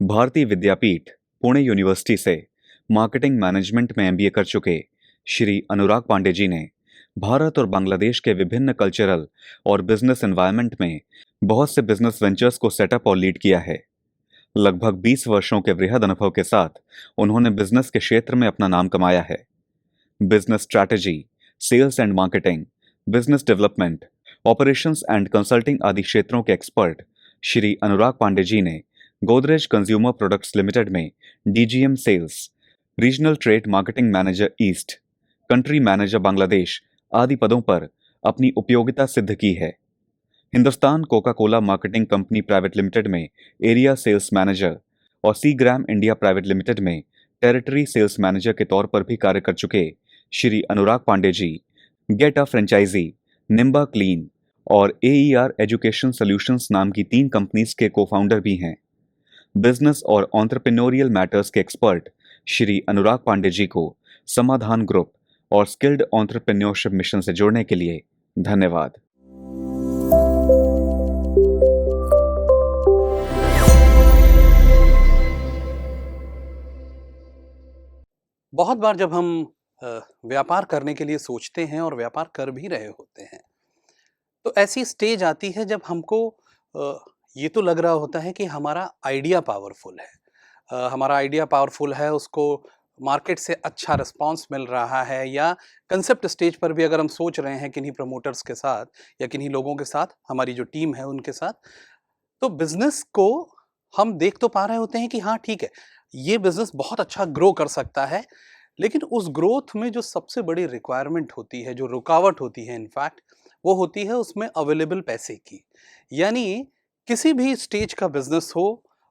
भारतीय विद्यापीठ पुणे यूनिवर्सिटी से marketing management में एमबीए कर चुके श्री अनुराग पांडे जी ने भारत और बांग्लादेश के विभिन्न कल्चरल और बिजनेस एनवायरनमेंट में बहुत से बिजनेस वेंचर्स को सेटअप और लीड किया है। लगभग 20 वर्षों के वृहद अनुभव के साथ उन्होंने बिजनेस के क्षेत्र में अपना नाम कमाया है। Business strategy, sales and marketing, business development, operations and consulting आदि क्षेत्रों के एक्सपर्ट श्री अनुराग पांडे जी ने गोदरेज कंज्यूमर प्रोडक्ट्स लिमिटेड में DGM sales, regional trade marketing manager east, country manager Bangladesh आदि पदों पर अपनी उपयोगिता सिद्ध की है। Hindustan Coca Cola marketing company private limited में एरिया सेल्स मैनेजर और Seagram India private limited में टेरिटरी सेल्स मैनेजर के तौर पर भी कार्य कर चुके Shri Anurag Pandey ji get a franchisee, निम्बा क्लीन और एईआर एजुकेशन सॉल्यूशंस नाम की 3 कंपनीज के को-फाउंडर भी हैं। बिजनेस और एंटरप्रेन्योरियल मैटर्स के एक्सपर्ट श्री अनुराग पांडे जी को समाधान ग्रुप और स्किल्ड एंटरप्रेन्योरशिप मिशन से जुड़ने के लिए धन्यवाद। बहुत बार जब हम व्यापार करने के लिए सोचते हैं और व्यापार कर भी रहे होते हैं, तो ऐसी स्टेज आती है जब हमको ये तो लग रहा होता है कि हमारा आइडिया पावरफुल है। हमारा आइडिया पावरफुल है, उसको मार्केट से अच्छा रिस्पांस मिल रहा है, या कंसेप्ट स्टेज पर भी अगर हम सोच रहे हैं किन्हीं प्रमोटर्स के साथ या किन्हीं लोगों के साथ, हमारी जो टीम है उनके साथ, तो बिजनेस को हम देख तो पा रहे होते हैं कि हाँ ठीक है, ये बिजनेस बहुत अच्छा ग्रो कर सकता है, लेकिन उस ग्रोथ में जो सबसे बड़ी रिक्वायरमेंट होती है, जो रुकावट होती है इनफैक्ट, वो होती है उसमें अवेलेबल पैसे की। यानी किसी भी स्टेज का बिजनेस हो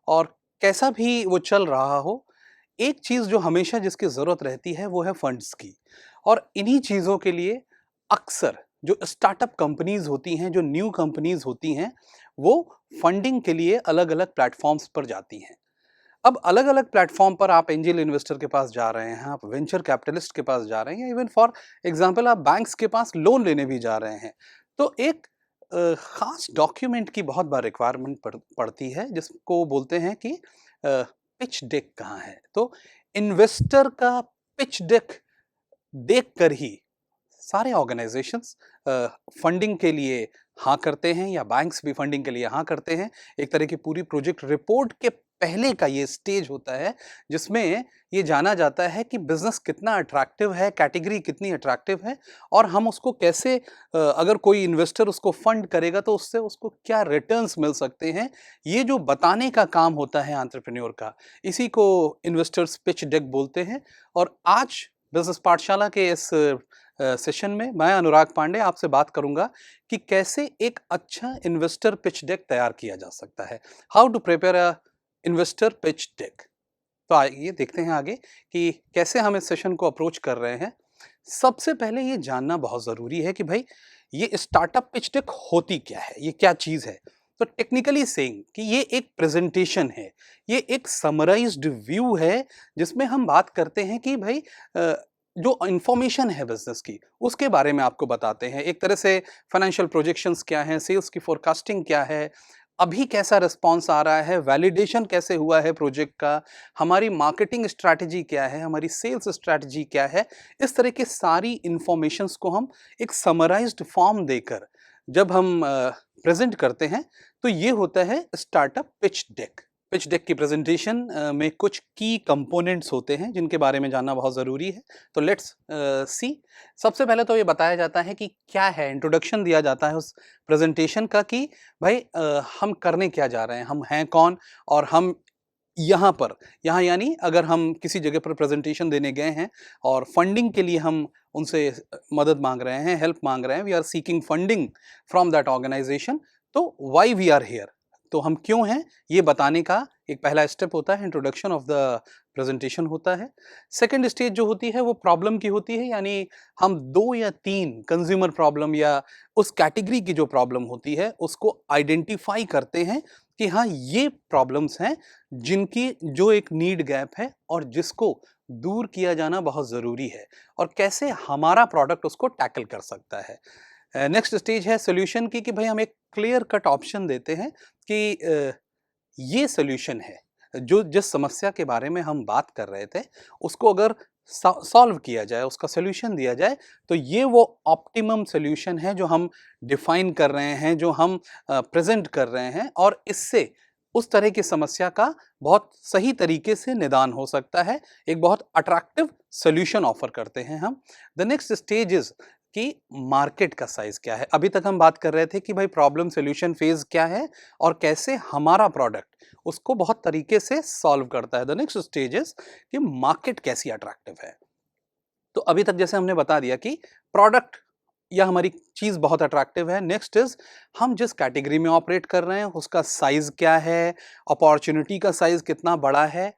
और कैसा भी वो चल रहा हो, एक चीज़ जो हमेशा जिसकी ज़रूरत रहती है वो है फंड्स की। और इन्हीं चीज़ों के लिए अक्सर जो स्टार्टअप कंपनीज़ होती हैं, जो न्यू कंपनीज़ होती हैं, वो फंडिंग के लिए अलग-अलग प्लेटफ़ॉर्म्स पर जाती हैं। अब अलग-अलग प्लेटफ़ॉर्म पर आप एंजेल इन्वेस्टर के पास जा रहे हैं, आप वेंचर कैपिटलिस्ट के पास जा रहे हैं, या इवन फॉर एग्ज़ाम्पल आप बैंक्स के पास लोन लेने भी जा रहे हैं। तो एक ख़ास डॉक्यूमेंट की बहुत बार रिक्वायरमेंट पड़ती है, जिसको बोलते हैं कि पिच डेक कहाँ है? तो इन्वेस्टर का पिच डेक देखकर ही सारे ऑर्गेनाइजेशंस फंडिंग के लिए हाँ करते हैं, या बैंक्स भी फंडिंग के लिए हाँ करते हैं। एक तरह की पूरी प्रोजेक्ट रिपोर्ट के पहले का ये स्टेज होता है, जिसमें ये जाना जाता है कि बिजनेस कितना अट्रैक्टिव है, कैटेगरी कितनी अट्रैक्टिव है, और हम उसको कैसे अगर कोई इन्वेस्टर उसको फंड करेगा तो उससे उसको क्या रिटर्न्स मिल सकते हैं, ये जो बताने का काम होता है एंटरप्रेन्योर का, इसी को इन्वेस्टर्स पिच डेक बोलते हैं। और आज बिजनेस पाठशाला के इस सेशन में मैं अनुराग पांडे आपसे बात करूंगा कि कैसे एक अच्छा इन्वेस्टर पिच डेक तैयार किया जा सकता है। How to prepare a investor pitch deck. तो आइए देखते हैं आगे कि कैसे हम इस सेशन को अप्रोच कर रहे हैं। सबसे पहले ये जानना बहुत ज़रूरी है कि भाई ये स्टार्टअप पिच डेक होती क्या है, ये क्या चीज़ है। तो टेक्निकली सेइंग कि ये एक प्रेजेंटेशन है, ये एक समराइज्ड व्यू है, जिसमें हम बात करते हैं कि भाई जो इंफॉर्मेशन है बिजनेस की, उसके बारे में आपको बताते हैं। एक तरह से फाइनेंशियल प्रोजेक्शंस क्या हैं, सेल्स की फोरकास्टिंग क्या है, अभी कैसा रिस्पॉन्स आ रहा है, वैलिडेशन कैसे हुआ है प्रोजेक्ट का, हमारी मार्केटिंग स्ट्रैटेजी क्या है, हमारी सेल्स स्ट्रैटेजी क्या है। इस तरह की सारी इंफॉर्मेशंस को हम एक समराइज्ड फॉर्म देकर जब हम प्रेजेंट करते हैं, तो ये होता है startup pitch deck. Pitch deck की प्रेजेंटेशन में कुछ की कंपोनेंट्स होते हैं जिनके बारे में जानना बहुत ज़रूरी है। तो लेट्स सी। सबसे पहले तो ये बताया जाता है कि क्या है, इंट्रोडक्शन दिया जाता है उस प्रेजेंटेशन का कि भाई हम करने क्या जा रहे हैं, हम हैं कौन, और हम यहाँ पर, यहाँ यानी अगर हम किसी जगह पर प्रेजेंटेशन देने गए हैं और फंडिंग के लिए हम उनसे मदद मांग रहे हैं, हेल्प मांग रहे हैं, we are seeking funding from that organisation, तो वाई वी आर हेयर, तो हम क्यों हैं, ये बताने का एक पहला स्टेप होता है, इंट्रोडक्शन ऑफ द प्रेजेंटेशन होता है। सेकंड स्टेज जो होती है वो प्रॉब्लम की होती है, यानी हम 2 या 3 कंज्यूमर प्रॉब्लम या उस कैटेगरी की जो प्रॉब्लम होती है उसको आइडेंटिफाई करते हैं कि हाँ ये प्रॉब्लम्स हैं जिनकी जो एक नीड गैप है और जिसको दूर किया जाना बहुत ज़रूरी है, और कैसे हमारा प्रोडक्ट उसको टैकल कर सकता है। नेक्स्ट स्टेज है सोल्यूशन की, कि भाई हम एक क्लियर कट ऑप्शन देते हैं कि ये सोल्यूशन है जो जिस समस्या के बारे में हम बात कर रहे थे उसको अगर सॉल्व किया जाए, उसका सॉल्यूशन दिया जाए, तो ये वो ऑप्टिमम सॉल्यूशन है जो हम डिफाइन कर रहे हैं, जो हम प्रेजेंट कर रहे हैं, और इससे उस तरह की समस्या का बहुत सही तरीके से निदान हो सकता है। एक बहुत अट्रैक्टिव सॉल्यूशन ऑफर करते हैं हम। द नेक्स्ट स्टेज इज कि मार्केट का साइज क्या है। अभी तक हम बात कर रहे थे कि भाई प्रॉब्लम सॉल्यूशन फेज क्या है और कैसे हमारा प्रोडक्ट उसको बहुत तरीके से सॉल्व करता है। द नेक्स्ट स्टेज इज कि मार्केट कैसी अट्रैक्टिव है। तो अभी तक जैसे हमने बता दिया कि प्रोडक्ट या हमारी चीज बहुत अट्रैक्टिव है। नेक्स्ट इज हम जिस कैटेगरी में ऑपरेट कर रहे हैं उसका साइज क्या है, अपॉर्चुनिटी का साइज कितना बड़ा है,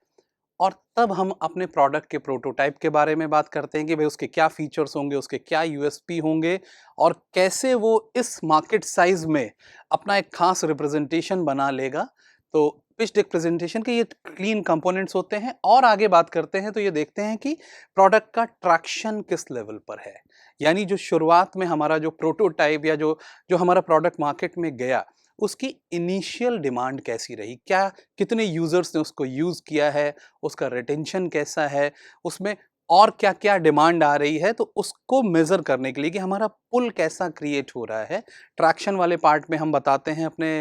और तब हम अपने प्रोडक्ट के प्रोटोटाइप के बारे में बात करते हैं कि भाई उसके क्या फीचर्स होंगे, उसके क्या यूएसपी होंगे, और कैसे वो इस मार्केट साइज में अपना एक खास रिप्रेजेंटेशन बना लेगा। तो पिच डेक प्रेजेंटेशन के ये क्लीन कंपोनेंट्स होते हैं। और आगे बात करते हैं तो ये देखते हैं कि प्रोडक्ट का ट्रैक्शन किस लेवल पर है, यानी जो शुरुआत में हमारा जो प्रोटोटाइप या जो जो हमारा प्रोडक्ट मार्केट में गया उसकी इनिशियल डिमांड कैसी रही, क्या कितने यूजर्स ने उसको यूज किया है, उसका रिटेंशन कैसा है, उसमें और क्या क्या डिमांड आ रही है, तो उसको मेजर करने के लिए कि हमारा पुल कैसा क्रिएट हो रहा है। ट्रैक्शन वाले पार्ट में हम बताते हैं अपने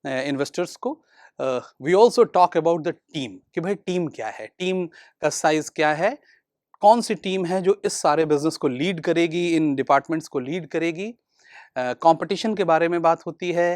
इन्वेस्टर्स को। We also talk about the team कि भाई टीम क्या है, टीम का साइज क्या है, कौन सी टीम है जो इस सारे बिजनेस को लीड करेगी, इन डिपार्टमेंट्स को लीड करेगी। कंपटीशन के बारे में बात होती है,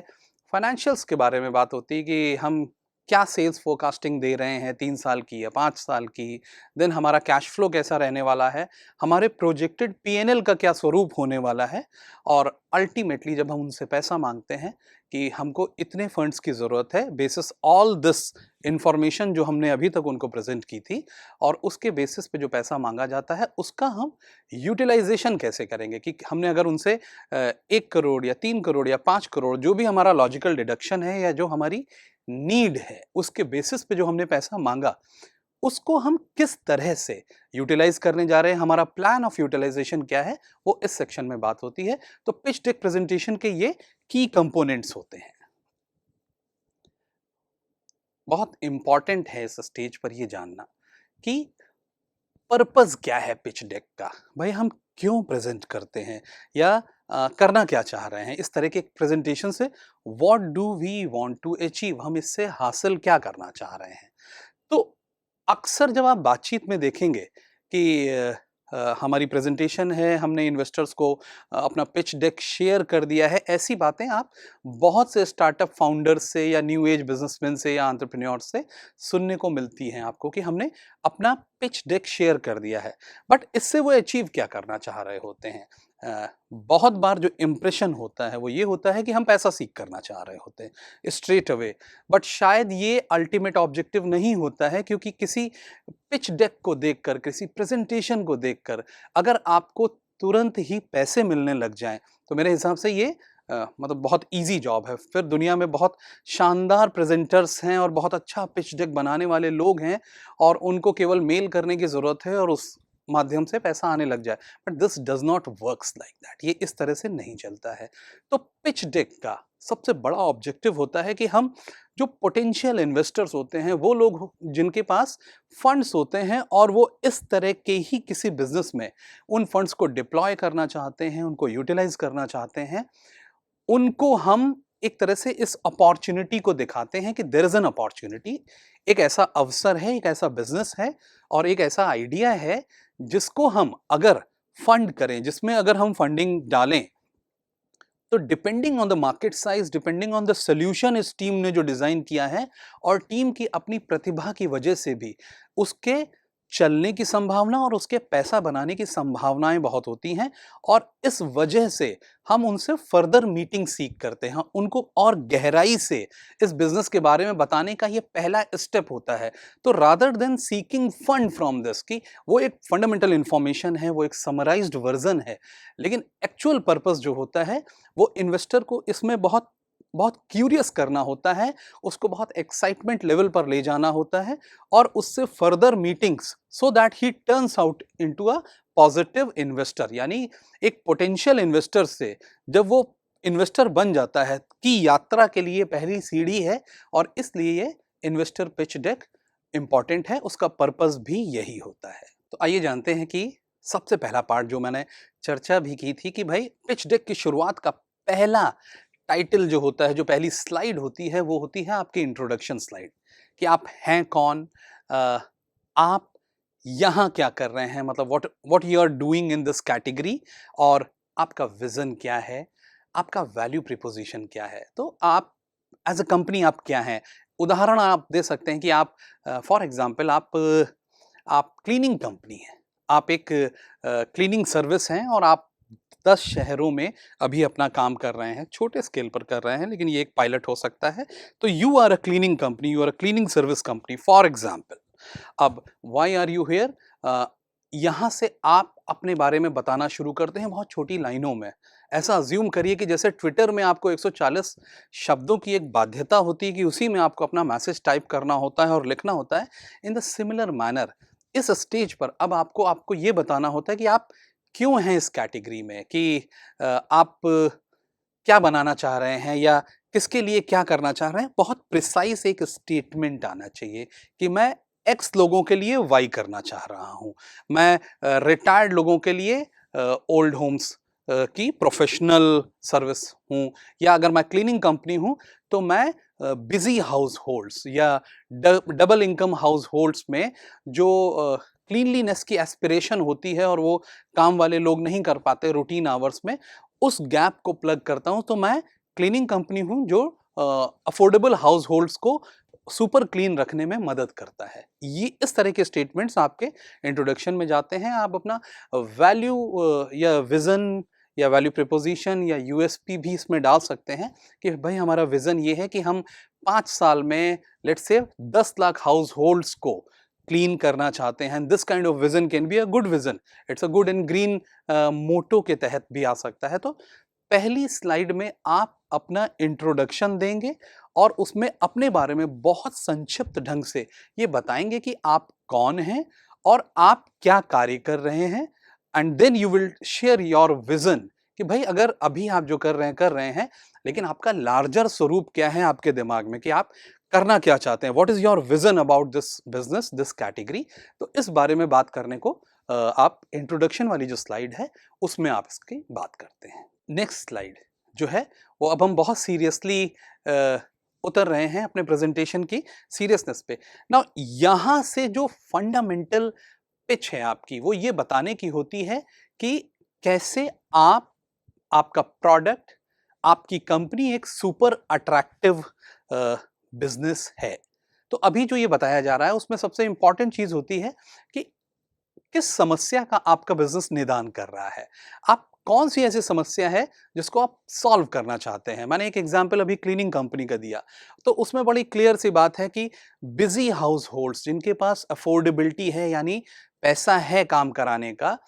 फाइनेंशियल्स के बारे में बात होती है कि हम क्या सेल्स फोरकास्टिंग दे रहे हैं 3 साल की या 5 साल की, देन हमारा कैश फ्लो कैसा रहने वाला है, हमारे प्रोजेक्टेड पीएनएल का क्या स्वरूप होने वाला है, और अल्टीमेटली जब हम उनसे पैसा मांगते हैं कि हमको इतने फंड्स की ज़रूरत है, बेसिस ऑल दिस इंफॉर्मेशन जो हमने अभी तक उनको प्रेजेंट की थी, और उसके बेसिस पे जो पैसा मांगा जाता है उसका हम यूटिलाइजेशन कैसे करेंगे, कि हमने अगर उनसे 1 करोड़ या 3 करोड़ या 5 करोड़ जो भी हमारा लॉजिकल डिडक्शन है या जो हमारी नीड है उसके बेसिस पे जो हमने पैसा मांगा उसको हम किस तरह से यूटिलाइज करने जा रहे हैं, हमारा प्लान ऑफ यूटिलाइजेशन क्या है, वो इस सेक्शन में बात होती है। तो पिच डेक प्रेजेंटेशन के ये की कंपोनेंट्स होते हैं। बहुत इंपॉर्टेंट है इस स्टेज पर ये जानना कि पर्पस क्या है पिच डेक का, भाई हम क्यों प्रेजेंट करते हैं या करना क्या चाह रहे हैं। इस तरह के प्रेजेंटेशन से what do we want to achieve, हम इससे हासिल क्या करना चाह रहे हैं। तो अक्सर जब आप बातचीत में देखेंगे कि हमारी प्रेजेंटेशन है, हमने इन्वेस्टर्स को अपना पिच डेक शेयर कर दिया है, ऐसी बातें आप बहुत से स्टार्टअप फाउंडर्स से या न्यू एज बिजनेसमैन से या एंटरप्रेन्योर से सुनने को मिलती हैं आपको कि हमने अपना पिच डेक शेयर कर दिया है। बट इससे वो अचीव क्या करना चाह रहे होते हैं? बहुत बार जो इम्प्रेशन होता है वो ये होता है कि हम पैसा सीख करना चाह रहे होते हैं स्ट्रेट अवे, बट शायद ये अल्टीमेट ऑब्जेक्टिव नहीं होता है, क्योंकि किसी पिच डेक को देखकर, किसी प्रेजेंटेशन को देखकर अगर आपको तुरंत ही पैसे मिलने लग जाएं तो मेरे हिसाब से ये मतलब बहुत इजी जॉब है। फिर दुनिया में बहुत शानदार प्रेजेंटर्स हैं और बहुत अच्छा पिच डेक बनाने वाले लोग हैं और उनको केवल मेल करने की ज़रूरत है और उस माध्यम से पैसा आने लग जाए। But this does not works like that, ये इस तरह से नहीं चलता है। तो पिच डेक का सबसे बड़ा ऑब्जेक्टिव होता है कि हम जो पोटेंशियल इन्वेस्टर्स होते हैं वो लोग जिनके पास फंड्स होते हैं और वो इस तरह के ही किसी बिजनेस में उन फंड्स को डिप्लॉय करना चाहते हैं, उनको यूटिलाइज करना चाहते हैं, उनको हम एक तरह से इस अपॉर्चुनिटी को दिखाते हैं कि देयर इज एन अपॉर्चुनिटी, एक ऐसा अवसर है, एक ऐसा बिजनेस है और एक ऐसा आइडिया है जिसको हम अगर फंड करें, जिसमें अगर हम फंडिंग डालें, तो depending on the market size, depending on the solution इस टीम ने जो डिजाइन किया है और टीम की अपनी प्रतिभा की वजह से भी उसके चलने की संभावना और उसके पैसा बनाने की संभावनाएं बहुत होती हैं। और इस वजह से हम उनसे फर्दर मीटिंग सीख करते हैं, उनको और गहराई से इस बिजनेस के बारे में बताने का ये पहला स्टेप होता है। तो rather than seeking fund from this, कि वो एक फंडामेंटल इंफॉर्मेशन है, वो एक समराइज्ड वर्जन है, लेकिन एक्चुअल पर्पस जो होता है वो इन्वेस्टर को इसमें बहुत बहुत क्यूरियस करना होता है, उसको बहुत एक्साइटमेंट लेवल पर ले जाना होता है और उससे further meetings, so that he turns out into a positive investor. यानी एक पोटेंशियल इन्वेस्टर से जब वो इन्वेस्टर बन जाता है की यात्रा के लिए पहली सीढ़ी है, और इसलिए ये इन्वेस्टर पिच डेक इम्पॉर्टेंट है, उसका पर्पस भी यही होता है। तो आइए जानते हैं कि सबसे पहला पार्ट जो मैंने चर्चा भी की थी कि भाई पिच डेक की शुरुआत का पहला टाइटल जो होता है, जो पहली स्लाइड होती है, वो होती है आपकी इंट्रोडक्शन स्लाइड कि आप हैं कौन, आप यहाँ क्या कर रहे हैं, मतलब what what you are doing in this category, और आपका विजन क्या है, आपका वैल्यू प्रिपोजिशन क्या है। तो आप एज अ कंपनी आप क्या हैं। उदाहरण आप दे सकते हैं कि आप फॉर एग्जांपल आप क्लीनिंग कंपनी हैं, आप एक क्लीनिंग सर्विस हैं और आप 10 शहरों में अभी अपना काम कर रहे हैं, छोटे स्केल पर कर रहे हैं, लेकिन ये एक पायलट हो सकता है। तो you are a cleaning company, you are a cleaning service company for example. अब व्हाई आर यू हियर, यहाँ से आप अपने बारे में बताना शुरू करते हैं बहुत छोटी लाइनों में। ऐसा अज्यूम करिए कि जैसे ट्विटर में आपको 140 शब्दों की एक बाध्यता होती है कि उसी में आपको अपना मैसेज टाइप करना होता है और लिखना होता है। इन द सिमिलर मैनर इस स्टेज पर अब आपको आपको ये बताना होता है कि आप क्यों हैं इस कैटेगरी में, कि आप क्या बनाना चाह रहे हैं या किसके लिए क्या करना चाह रहे हैं। बहुत प्रिसाइज एक स्टेटमेंट आना चाहिए कि मैं एक्स लोगों के लिए वाई करना चाह रहा हूँ, मैं रिटायर्ड लोगों के लिए ओल्ड होम्स की प्रोफेशनल सर्विस हूँ, या अगर मैं क्लीनिंग कंपनी हूँ तो मैं बिजी हाउस होल्ड्स या डबल इनकम हाउस होल्ड्स में जो क्लीनलीनेस की एस्पिरेशन होती है और वो काम वाले लोग नहीं कर पाते रूटीन आवर्स में, उस गैप को प्लग करता हूँ। तो मैं क्लीनिंग कंपनी हूँ जो अफोर्डेबल हाउस होल्ड्स को सुपर क्लीन रखने में मदद करता है। ये इस तरह के स्टेटमेंट्स आपके इंट्रोडक्शन में जाते हैं। आप अपना वैल्यू या विजन या वैल्यू प्रिपोजिशन या यूएसपी भी इसमें डाल सकते हैं कि भाई हमारा विजन ये है कि हम 5 साल में let's say 10 lakh households को क्लीन करना चाहते हैं। This kind of vision can be a good vision, it's a good and green motto के तहत भी आ सकता है। तो पहली स्लाइड में आप अपना इंट्रोडक्शन देंगे और उसमें अपने बारे में बहुत संक्षिप्त ढंग से ये बताएंगे कि आप कौन हैं और आप क्या कार्य कर रहे हैं। And then you will share your vision कि भाई अगर अभी आप जो कर रहे हैं, लेकिन आपका लार्जर स्वरूप क्या है आपके दिमाग में, कि आप करना क्या चाहते हैं, what is your vision about this business, this category. तो इस बारे में बात करने को आप इंट्रोडक्शन वाली जो स्लाइड है उसमें आप इसकी बात करते हैं। नेक्स्ट स्लाइड जो है वो अब हम बहुत सीरियसली उतर रहे हैं अपने प्रेजेंटेशन की सीरियसनेस पे। नाउ यहाँ से जो फंडामेंटल पिच है आपकी वो ये बताने की होती है कि कैसे आप, आपका प्रोडक्ट, आपकी कंपनी एक सुपर अट्रैक्टिव बिजनेस है। तो अभी जो ये बताया जा रहा है उसमें सबसे इंपॉर्टेंट चीज होती है कि किस समस्या का आपका बिजनेस निदान कर रहा है। आप कौन सी ऐसी समस्या है जिसको आप सॉल्व करना चाहते हैं। मैंने एक एग्जांपल अभी क्लीनिंग कंपनी का दिया, तो उसमें बड़ी क्लियर सी बात है कि बिजी हाउस होल्ड्स जिनके पास अफोर्डेबिलिटी है, यानी पैसा है काम कराने का,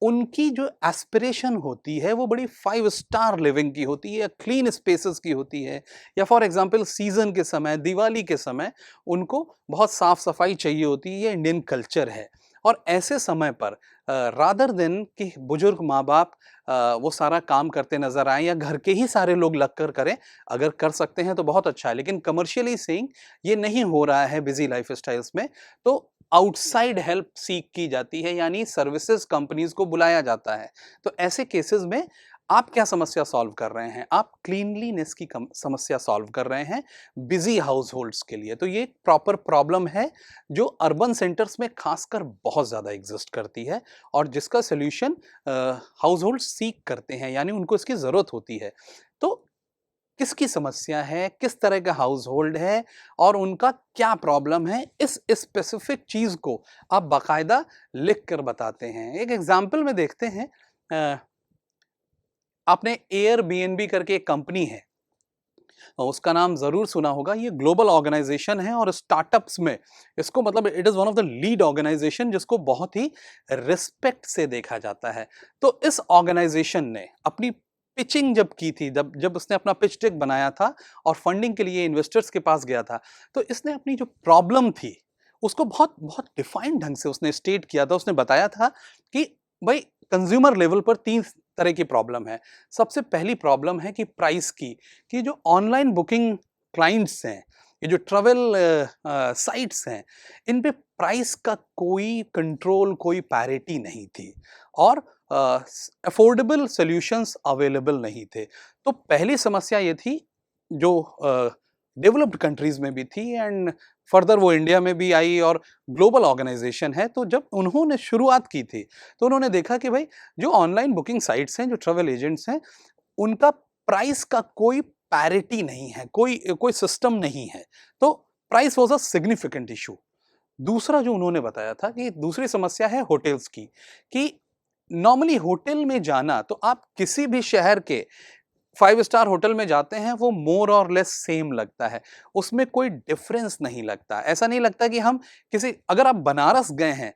उनकी जो एस्पिरेशन होती है वो बड़ी 5 स्टार लिविंग की होती है, क्लीन स्पेसेस की होती है, या फॉर एग्जांपल सीजन के समय, दिवाली के समय उनको बहुत साफ सफाई चाहिए होती है। ये इंडियन कल्चर है। और ऐसे समय पर रादर देन कि बुजुर्ग माँ बाप वो सारा काम करते नजर आए या घर के ही सारे लोग लगकर करें, अगर कर सकते हैं तो बहुत अच्छा है, लेकिन कमर्शियली सेइंग ये नहीं हो रहा है बिजी लाइफ स्टाइल्स में, तो आउटसाइड हेल्प सीख की जाती है, यानी सर्विसेज कंपनीज को बुलाया जाता है। तो ऐसे केसेस में आप क्या समस्या सॉल्व कर रहे हैं, आप क्लीनलीनेस की समस्या सॉल्व कर रहे हैं बिजी हाउस होल्ड्स के लिए। तो ये प्रॉपर प्रॉब्लम है जो अर्बन सेंटर्स में खासकर बहुत ज़्यादा एग्जिस्ट करती है और जिसका सोल्यूशन हाउस होल्ड सीख करते हैं, यानी उनको इसकी ज़रूरत होती है। तो किसकी समस्या है, किस तरह का हाउस होल्ड है और उनका क्या प्रॉब्लम है, इस स्पेसिफिक चीज़ को आप बाकायदा लिख कर बताते हैं। एक एग्जाम्पल में देखते हैं, आपने एयरबीएनबी करके एक कंपनी है, उसका नाम जरूर सुना होगा। ये ग्लोबल ऑर्गेनाइजेशन है और स्टार्टअप्स में इसको, मतलब it is one of the lead organisation जिसको बहुत ही रिस्पेक्ट से देखा जाता है। तो इस ऑर्गेनाइजेशन ने अपनी पिचिंग जब की थी, जब जब उसने अपना पिच डेक बनाया था और फंडिंग के लिए इन्वेस्टर्स के पास गया था, तो इसने अपनी जो प्रॉब्लम थी उसको बहुत बहुत डिफाइंड ढंग से उसने स्टेट किया था। उसने बताया था कि भाई कंज्यूमर लेवल पर 3 तरह की प्रॉब्लम है। सबसे पहली प्रॉब्लम है कि प्राइस की, कि जो ऑनलाइन बुकिंग क्लाइंट्स हैं ये जो ट्रैवल साइट्स हैं, इन पे प्राइस का कोई कंट्रोल, कोई पैरिटी नहीं थी और अफोर्डेबल सॉल्यूशंस अवेलेबल नहीं थे। तो पहली समस्या ये थी जो डेवलप्ड कंट्रीज़ में भी थी एंड फर्दर वो इंडिया में भी आई और ग्लोबल ऑर्गेनाइजेशन है। तो जब उन्होंने शुरुआत की थी, तो उन्होंने देखा कि भाई जो ऑनलाइन बुकिंग साइट्स हैं, जो ट्रैवल एजेंट्स हैं, उनका प्राइस का कोई पैरिटी नहीं है, कोई कोई सिस्टम नहीं है। तो price was a significant issue. दूसरा जो उन्होंने बताया था कि दूसरी समस्या है होटल्स की, कि नॉर्मली होटल में जाना तो आप किसी भी शहर के 5 स्टार होटल में जाते हैं, वो मोर और लेस सेम लगता है, उसमें कोई डिफरेंस नहीं लगता। ऐसा नहीं लगता कि हम किसी, अगर आप बनारस गए हैं,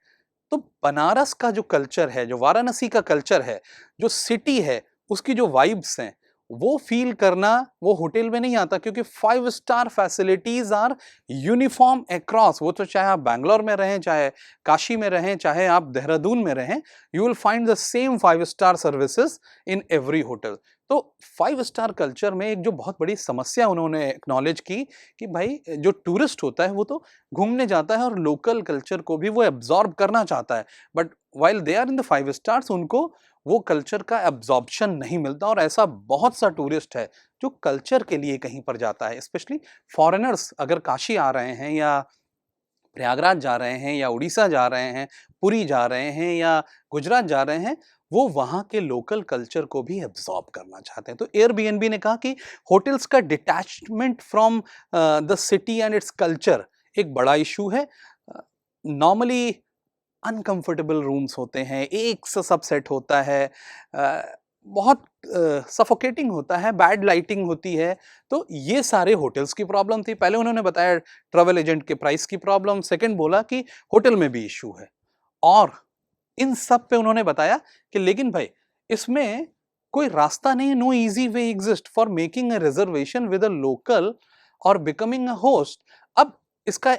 तो बनारस का जो कल्चर है, जो वाराणसी का कल्चर है, जो सिटी है, उसकी जो वाइब्स हैं, वो फ़ील करना वो होटल में नहीं आता, क्योंकि 5 star facilities are uniform across. वो तो चाहे आप बैंगलोर में रहें, चाहे काशी में रहें, चाहे आप देहरादून में रहें, you will find the same 5 star services in every hotel. तो 5 स्टार कल्चर में एक जो बहुत बड़ी समस्या उन्होंने एक्नॉलेज की कि भाई जो टूरिस्ट होता है वो तो घूमने जाता है और लोकल कल्चर को भी वो एब्ज़ॉर्ब करना चाहता है, but while they are in the 5 stars उनको वो कल्चर का एब्ज़ॉर्प्शन नहीं मिलता। और ऐसा बहुत सा टूरिस्ट है जो कल्चर के लिए कहीं पर जाता है, स्पेशली फॉरेनर्स अगर काशी आ रहे हैं या प्रयागराज जा रहे हैं या उड़ीसा जा रहे हैं, पुरी जा रहे हैं या गुजरात जा रहे हैं, वो वहाँ के लोकल कल्चर को भी एब्ज़ॉर्ब करना चाहते हैं। तो एयरबीएनबी ने कहा कि होटल्स का detachment from the city and its culture एक बड़ा इश्यू है। नॉर्मली अनकंफर्टेबल रूम्स होते हैं, एक सा सबसेट होता है, बहुत सफोकेटिंग होता है, बैड लाइटिंग होती है। तो ये सारे होटल्स की प्रॉब्लम थी। पहले उन्होंने बताया ट्रैवल एजेंट के प्राइस की प्रॉब्लम, सेकंड बोला कि होटल में भी इश्यू है और इन सब पे उन्होंने बताया कि लेकिन भाई इसमें कोई रास्ता नहीं है, no easy way exist for making a reservation with a local or becoming a host. अब इसका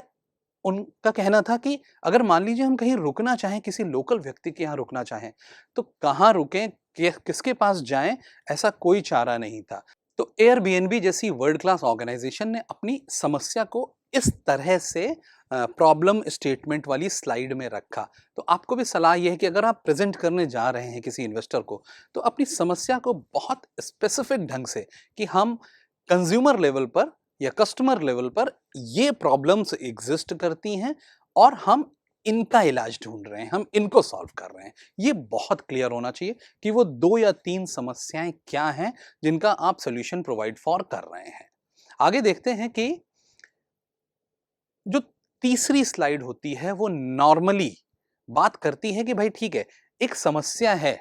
उनका कहना था कि अगर मान लीजिए हम कहीं रुकना चाहें, किसी लोकल व्यक्ति के यहाँ रुकना चाहें, तो कहाँ रुकें, किसके पास जाएं, ऐसा कोई चारा नहीं था। तो एयरबीएनबी जैसी वर्ल्ड क्लास ऑर्गेनाइजेशन ने अपनी समस्या को इस तरह से प्रॉब्लम स्टेटमेंट वाली स्लाइड में रखा। तो आपको भी सलाह यह है कि अगर आप प्रेजेंट करने जा रहे हैं किसी इन्वेस्टर को, तो अपनी समस्या को बहुत स्पेसिफिक ढंग से, कि हम कंज्यूमर लेवल पर या कस्टमर लेवल पर ये प्रॉब्लम्स एग्जिस्ट करती हैं और हम इनका इलाज ढूंढ रहे हैं, हम इनको सॉल्व कर रहे हैं। ये बहुत क्लियर होना चाहिए कि वो 2 या 3 समस्याएं क्या हैं जिनका आप सॉल्यूशन प्रोवाइड फॉर कर रहे हैं। आगे देखते हैं कि जो तीसरी स्लाइड होती है वो नॉर्मली बात करती है कि भाई ठीक है, एक समस्या है,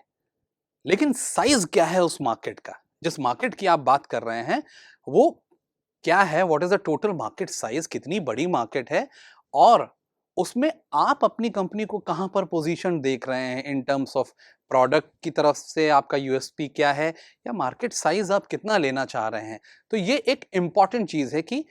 लेकिन साइज क्या है उस मार्केट का? जिस मार्केट की आप बात कर रहे हैं, वो क्या है, what is the total market size, कितनी बड़ी मार्केट है और उसमें आप अपनी कंपनी को कहां पर पोजीशन देख रहे हैं इन टर्म्स ऑफ प्रोडक्ट की तरफ से, आपका यूएसपी क्या है या मार्केट साइज आप कितना लेना चाह रहे हैं। तो ये एक इंपॉर्टेंट चीज है कि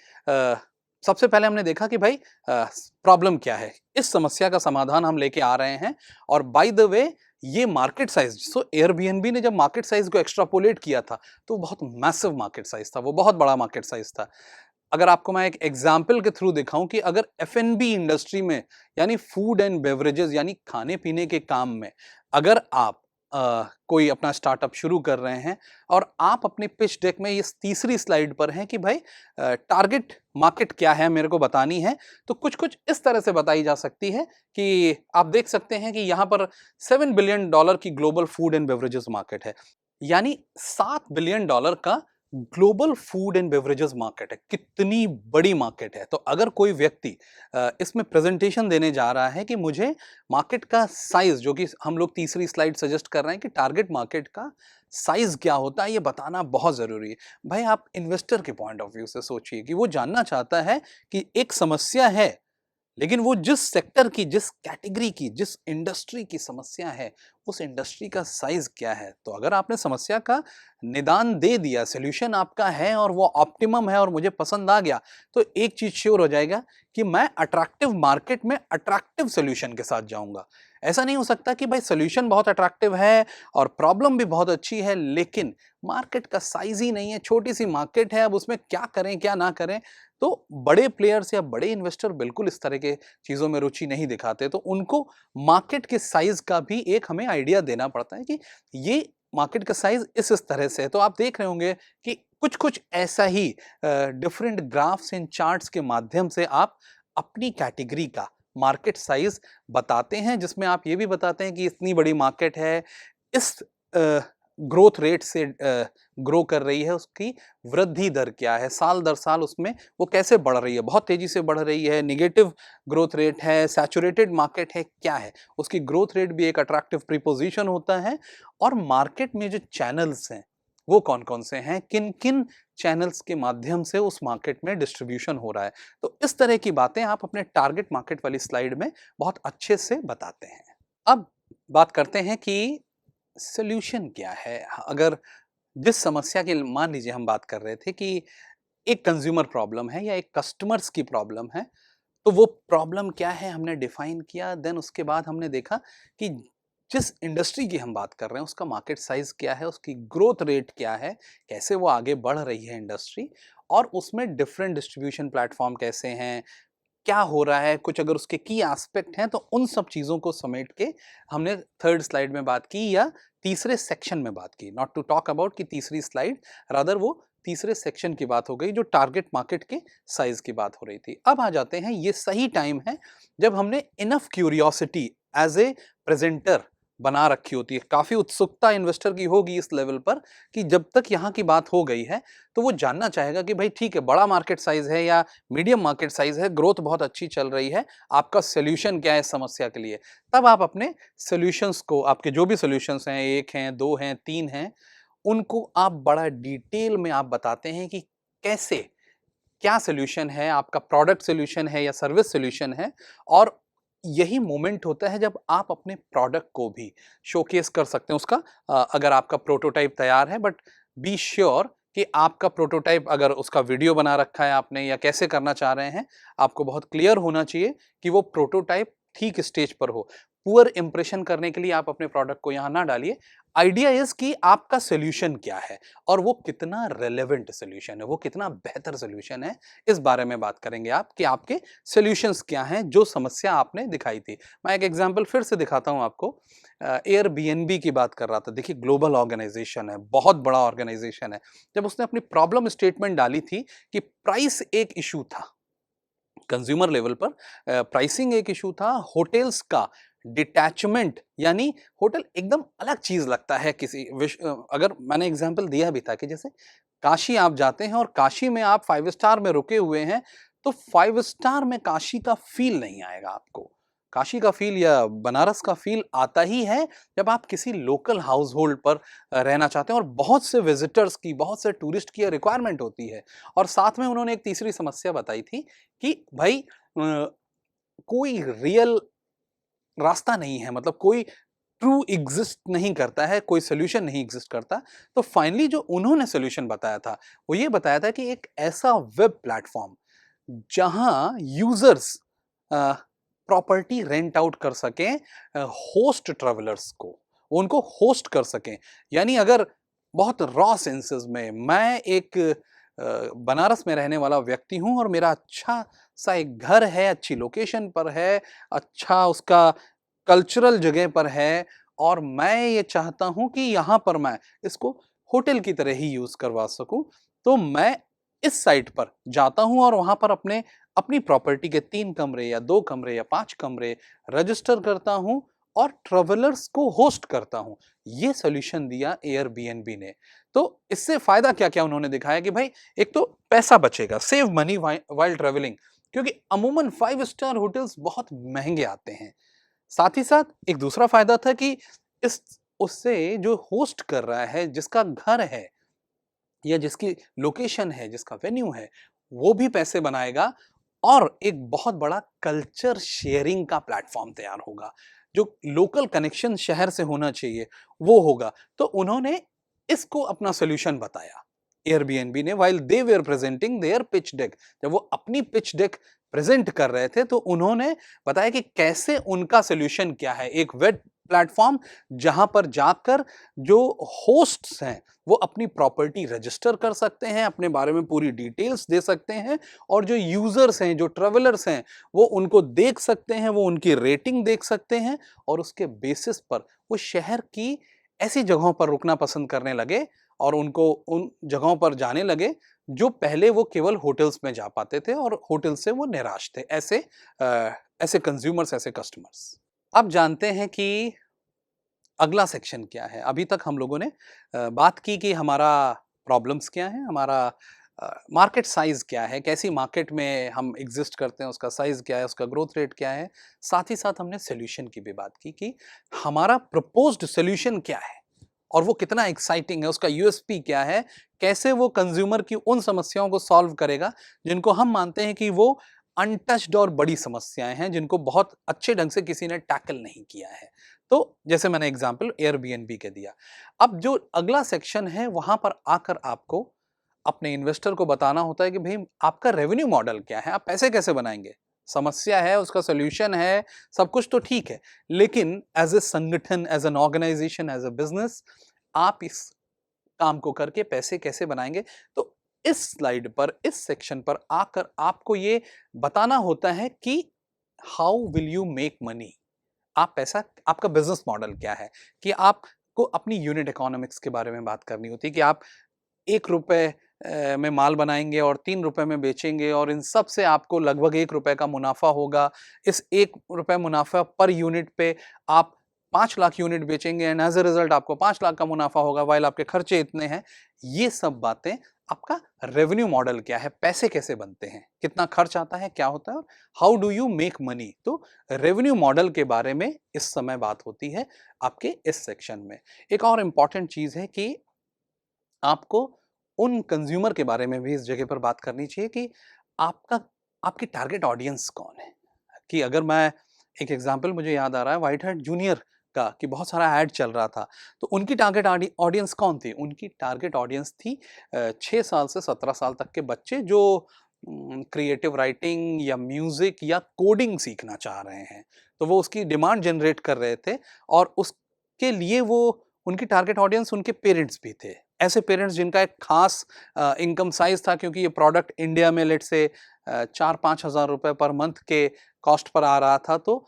सबसे पहले हमने देखा कि भाई प्रॉब्लम क्या है, इस समस्या का समाधान हम लेके आ रहे हैं। और बाय द वे ये मार्केट साइज, सो एयरबीएनबी ने जब मार्केट साइज को एक्स्ट्रापोलेट किया था तो बहुत मैसिव मार्केट साइज था, वो बहुत बड़ा मार्केट साइज था। अगर आपको मैं एक एग्जाम्पल के थ्रू दिखाऊं कि अगर एफ&बी इंडस्ट्री में, यानी फूड एंड बेवरेजेस यानी खाने पीने के काम में, अगर आप कोई अपना स्टार्टअप शुरू कर रहे हैं और आप अपने पिच डेक में इस तीसरी स्लाइड पर हैं कि भाई टारगेट मार्केट क्या है मेरे को बतानी है, तो कुछ कुछ इस तरह से बताई जा सकती है कि आप देख सकते हैं कि यहाँ पर $7 बिलियन की global food and beverages market है, यानी $7 बिलियन का global food and beverages market है। कितनी बड़ी मार्केट है। तो अगर कोई व्यक्ति इसमें प्रेजेंटेशन देने जा रहा है कि मुझे मार्केट का साइज, जो कि हम लोग तीसरी स्लाइड सजेस्ट कर रहे हैं कि टारगेट मार्केट का साइज क्या होता है, ये बताना बहुत जरूरी है। भाई आप इन्वेस्टर के पॉइंट ऑफ व्यू से सोचिए कि वो जानना चाहता है कि एक समस्या है, लेकिन वो जिस सेक्टर की, जिस कैटेगरी की, जिस इंडस्ट्री की समस्या है, उस इंडस्ट्री का साइज क्या है। तो अगर आपने समस्या का निदान दे दिया, सॉल्यूशन आपका है और वो ऑप्टिमम है और मुझे पसंद आ गया, तो एक चीज श्योर हो जाएगा कि मैं अट्रैक्टिव मार्केट में अट्रैक्टिव सॉल्यूशन के साथ जाऊंगा। ऐसा नहीं हो सकता कि भाई सॉल्यूशन बहुत अट्रैक्टिव है और प्रॉब्लम भी बहुत अच्छी है, लेकिन मार्केट का साइज ही नहीं है, छोटी सी मार्केट है, अब उसमें क्या करें क्या ना करें। तो बड़े प्लेयर्स या बड़े इन्वेस्टर बिल्कुल इस तरह के चीज़ों में रुचि नहीं दिखाते, तो उनको मार्केट के साइज़ का भी एक हमें आइडिया देना पड़ता है कि ये मार्केट का साइज़ इस तरह से है। तो आप देख रहे होंगे कि कुछ-कुछ ऐसा ही डिफरेंट ग्राफ्स एंड चार्ट्स के माध्यम से आप अपनी कैटेगरी का मार्केट साइज़ बताते हैं, जिसमें आप ये भी बताते हैं कि इतनी बड़ी मार्केट है, इस ग्रोथ रेट से ग्रो कर रही है, उसकी वृद्धि दर क्या है, साल दर साल उसमें वो कैसे बढ़ रही है, बहुत तेज़ी से बढ़ रही है, नेगेटिव ग्रोथ रेट है, सैचुरेटेड मार्केट है, क्या है? उसकी ग्रोथ रेट भी एक अट्रैक्टिव प्रीपोज़िशन होता है और मार्केट में जो चैनल्स हैं, वो कौन-कौन से हैं, किन-किन चैनल्स के माध्यम से उस मार्केट में डिस्ट्रीब्यूशन हो रहा है। तो इस तरह की बातें आप अपने टारगेट मार्केट वाली स्लाइड में बहुत अच्छे से बताते हैं। अब बात करते हैं कि सॉल्यूशन क्या है? अगर जिस समस्या की मान लीजिए हम बात कर रहे थे कि एक कंज्यूमर प्रॉब्लम है या एक कस्टमर्स की प्रॉब्लम है, तो वो प्रॉब्लम क्या है हमने डिफाइन किया, देन उसके बाद हमने देखा कि जिस इंडस्ट्री की हम बात कर रहे हैं उसका मार्केट साइज क्या है, उसकी ग्रोथ रेट क्या है, कैसे वो आगे बढ़ रही है इंडस्ट्री, और उसमें डिफरेंट डिस्ट्रीब्यूशन प्लेटफॉर्म कैसे हैं, क्या हो रहा है, कुछ अगर उसके की एस्पेक्ट हैं, तो उन सब चीज़ों को समेट के हमने थर्ड स्लाइड में बात की या तीसरे सेक्शन में बात की। नॉट टू टॉक अबाउट कि तीसरी स्लाइड, रादर वो तीसरे सेक्शन की बात हो गई जो टारगेट मार्केट के साइज़ की बात हो रही थी। अब आ जाते हैं, ये सही टाइम है जब हमने enough curiosity as a presenter बना रखी होती है। काफ़ी उत्सुकता इन्वेस्टर की होगी इस लेवल पर कि जब तक यहाँ की बात हो गई है, तो वो जानना चाहेगा कि भाई ठीक है, बड़ा मार्केट साइज़ है या मीडियम मार्केट साइज़ है, ग्रोथ बहुत अच्छी चल रही है, आपका सॉल्यूशन क्या है इस समस्या के लिए? तब आप अपने सॉल्यूशंस को, आपके जो भी सॉल्यूशंस हैं, 1 हैं, 2 हैं, 3 हैं, उनको आप बड़ा डिटेल में आप बताते हैं कि कैसे, क्या सॉल्यूशन है, आपका प्रोडक्ट सॉल्यूशन है या सर्विस सॉल्यूशन है, और यही मोमेंट होता है जब आप अपने प्रोडक्ट को भी शोकेस कर सकते हैं। उसका अगर आपका प्रोटोटाइप तैयार है, बट बी श्योर कि आपका प्रोटोटाइप, अगर उसका वीडियो बना रखा है आपने या कैसे करना चाह रहे हैं, आपको बहुत क्लियर होना चाहिए कि वो प्रोटोटाइप ठीक स्टेज पर हो। पुअर इंप्रेशन करने के लिए आप अपने प्रोडक्ट को यहाँ ना डालिए। आइडिया इज़ कि आपका सॉल्यूशन क्या है और वो कितना रेलेवेंट सॉल्यूशन है, वो कितना बेहतर सॉल्यूशन है, इस बारे में बात करेंगे आप कि आपके सॉल्यूशंस क्या हैं, जो समस्या आपने दिखाई थी। मैं एक एग्जांपल फिर से दिखाता हूँ आपको। एयरबीएनबी की बात कर रहा था। देखिए, ग्लोबल ऑर्गेनाइजेशन है, बहुत बड़ा ऑर्गेनाइजेशन है। जब उसने अपनी प्रॉब्लम स्टेटमेंट डाली थी कि प्राइस एक इश्यू था, कंज्यूमर लेवल पर प्राइसिंग एक इशू था, होटल्स का डिटैचमेंट, यानी होटल एकदम अलग चीज लगता है अगर मैंने एग्जांपल दिया भी था कि जैसे काशी आप जाते हैं और काशी में आप 5 स्टार में रुके हुए हैं, तो 5 स्टार में काशी का फील नहीं आएगा आपको। काशी का फील या बनारस का फील आता ही है जब आप किसी लोकल हाउस होल्ड पर रहना चाहते हैं और बहुत से विजिटर्स की, बहुत से टूरिस्ट की रिक्वायरमेंट होती है। और साथ में उन्होंने एक तीसरी समस्या बताई थी कि भाई कोई रियल रास्ता नहीं है, मतलब कोई ट्रू एग्जिस्ट नहीं करता है, कोई सॉल्यूशन नहीं एग्जिस्ट करता। तो फाइनली जो उन्होंने सॉल्यूशन बताया था, वो ये बताया था कि एक ऐसा वेब प्लेटफॉर्म जहां यूजर्स प्रॉपर्टी रेंट आउट कर सकें होस्ट ट्रेवलर्स को, वो उनको होस्ट कर सकें। यानी अगर बहुत रॉ सेंसेस में मैं एक बनारस में रहने वाला व्यक्ति हूं और मेरा अच्छा सा एक घर है, अच्छी लोकेशन पर है, अच्छा उसका कल्चरल जगह पर है, और मैं ये चाहता हूं कि यहाँ पर मैं इसको होटल की तरह ही यूज करवा सकूं, तो मैं इस साइट पर जाता हूं और वहां पर अपनी प्रॉपर्टी के 3 कमरे या 2 कमरे या 5 कमरे रजिस्टर करता हूं और ट्रेवलर्स को होस्ट करता हूं। ये सॉल्यूशन दिया एयरबीएनबी ने। तो इससे फायदा क्या क्या उन्होंने दिखाया कि भाई, एक तो पैसा बचेगा, सेव मनी वाइल ट्रेवलिंग, क्योंकि अमूमन 5 स्टार होटल्स बहुत महंगे आते हैं। साथ ही साथ एक दूसरा फायदा था कि इस उससे जो होस्ट कर रहा है, जिसका घर है या जिसकी लोकेशन है, जिसका वेन्यू है, वो भी पैसे बनाएगा और एक बहुत बड़ा कल्चर शेयरिंग का प्लेटफॉर्म तैयार होगा। जो लोकल कनेक्शन शहर से होना चाहिए, वो होगा। तो उन्होंने इसको अपना सॉल्यूशन बताया एयरबीएनबी ने, while they were presenting their pitch deck. जब वो अपनी पिच डेक प्रेजेंट कर रहे थे, तो उन्होंने बताया कि कैसे उनका सॉल्यूशन क्या है। एक प्लेटफॉर्म जहां पर जाकर जो होस्ट्स हैं वो अपनी प्रॉपर्टी रजिस्टर कर सकते हैं, अपने बारे में पूरी डिटेल्स दे सकते हैं, और जो यूजर्स हैं, जो ट्रेवलर्स हैं, वो उनको देख सकते हैं, वो उनकी रेटिंग देख सकते हैं, और उसके बेसिस पर वो शहर की ऐसी जगहों पर रुकना पसंद करने लगे और उनको उन जगहों पर जाने लगे जो पहले वो केवल होटल्स में जा पाते थे और होटल से वो निराश थे। ऐसे कंज्यूमर्स, ऐसे कस्टमर्स। अब जानते हैं कि अगला सेक्शन क्या है। अभी तक हम लोगों ने बात की कि हमारा प्रॉब्लम्स क्या है, हमारा मार्केट साइज क्या है, कैसी मार्केट में हम एग्जिस्ट करते हैं, उसका साइज क्या है, उसका ग्रोथ रेट क्या है। साथ ही साथ हमने सोल्यूशन की भी बात की कि हमारा प्रपोज्ड सोल्यूशन क्या है और वो कितना एक्साइटिंग है, उसका यूएसपी क्या है, कैसे वो कंज्यूमर की उन समस्याओं को सॉल्व करेगा जिनको हम मानते हैं कि वो अनटच्ड और बड़ी समस्याएं हैं, जिनको बहुत अच्छे ढंग से किसी ने टैकल नहीं किया है। तो जैसे मैंने एग्जांपल एयरबीएनबी के दिया। अब जो अगला सेक्शन है वहां पर आकर आपको अपने इन्वेस्टर को बताना होता है कि भाई आपका रेवेन्यू मॉडल क्या है, आप पैसे कैसे बनाएंगे। समस्या है, उसका सोल्यूशन है, सब कुछ तो ठीक है, लेकिन एज ए संगठन, as an organisation, as a business, आप इस काम को करके पैसे कैसे बनाएंगे। तो इस स्लाइड पर, इस सेक्शन पर आकर आपको ये बताना होता है कि how will you make money. आप पैसा, आपका बिजनेस मॉडल क्या है, कि आपको अपनी यूनिट इकोनॉमिक्स के बारे में बात करनी होती है कि आप 1 रुपए में माल बनाएंगे और 3 रुपए में बेचेंगे और इन सब से आपको लगभग 1 रुपए का मुनाफा होगा। इस 1 रुपए मुनाफा पर यूनिट पे आप 5 लाख यूनिट बेचेंगे एंड एज अ रिजल्ट आपको 5 लाख का मुनाफा होगा, वाइल आपके खर्चे इतने हैं। ये सब बातें, आपका रेवेन्यू मॉडल क्या है, पैसे कैसे बनते हैं, कितना खर्च आता है, क्या होता है, और how do you make money. तो रेवेन्यू मॉडल के बारे में इस समय बात होती है आपके इस सेक्शन में। एक और इंपॉर्टेंट चीज है कि आपको उन कंज्यूमर के बारे में भी इस जगह पर बात करनी चाहिए कि आपका आपकी टारगेट ऑडियंस कौन है। कि अगर मैं एक एग्जांपल मुझे याद आ रहा है व्हाइट हैट जूनियर का, कि बहुत सारा ऐड चल रहा था, तो उनकी टारगेट ऑडियंस कौन थी? उनकी टारगेट ऑडियंस थी 6 साल से 17 साल तक के बच्चे जो क्रिएटिव राइटिंग या म्यूजिक या कोडिंग सीखना चाह रहे हैं। तो वो उसकी डिमांड जनरेट कर रहे थे और उसके लिए वो, उनकी टारगेट ऑडियंस उनके पेरेंट्स भी थे। ऐसे पेरेंट्स जिनका एक खास इनकम साइज था, क्योंकि ये प्रोडक्ट इंडिया में लेट से 4-5 हज़ार रुपए पर मंथ के कॉस्ट पर आ रहा था। तो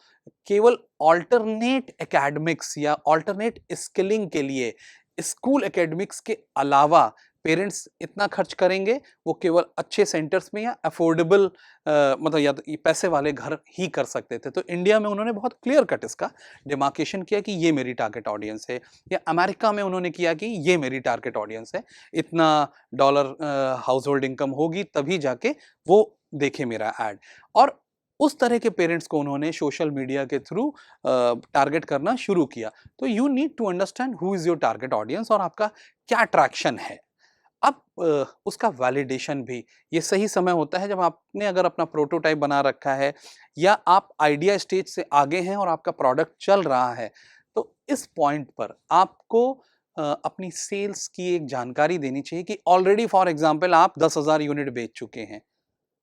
केवल ऑल्टरनेट एकेडमिक्स या ऑल्टरनेट स्किलिंग के लिए स्कूल एकेडमिक्स के अलावा पेरेंट्स इतना खर्च करेंगे, वो केवल अच्छे सेंटर्स में या अफोर्डेबल मतलब या तो ये पैसे वाले घर ही कर सकते थे। तो इंडिया में उन्होंने बहुत क्लियर कट इसका डिमार्केशन किया कि ये मेरी टारगेट ऑडियंस है, या अमेरिका में उन्होंने किया कि ये मेरी टारगेट ऑडियंस है, इतना डॉलर हाउस होल्ड इनकम होगी तभी जाके वो देखे मेरा ऐड। और उस तरह के पेरेंट्स को उन्होंने सोशल मीडिया के थ्रू टारगेट करना शुरू किया। तो you need to understand who is your target audience और आपका क्या अट्रैक्शन है। अब उसका वैलिडेशन भी, ये सही समय होता है जब आपने अगर अपना प्रोटोटाइप बना रखा है या आप आइडिया स्टेज से आगे हैं और आपका प्रोडक्ट चल रहा है। तो इस पॉइंट पर आपको अपनी सेल्स की एक जानकारी देनी चाहिए कि ऑलरेडी फॉर एग्जांपल आप 10,000 यूनिट बेच चुके हैं।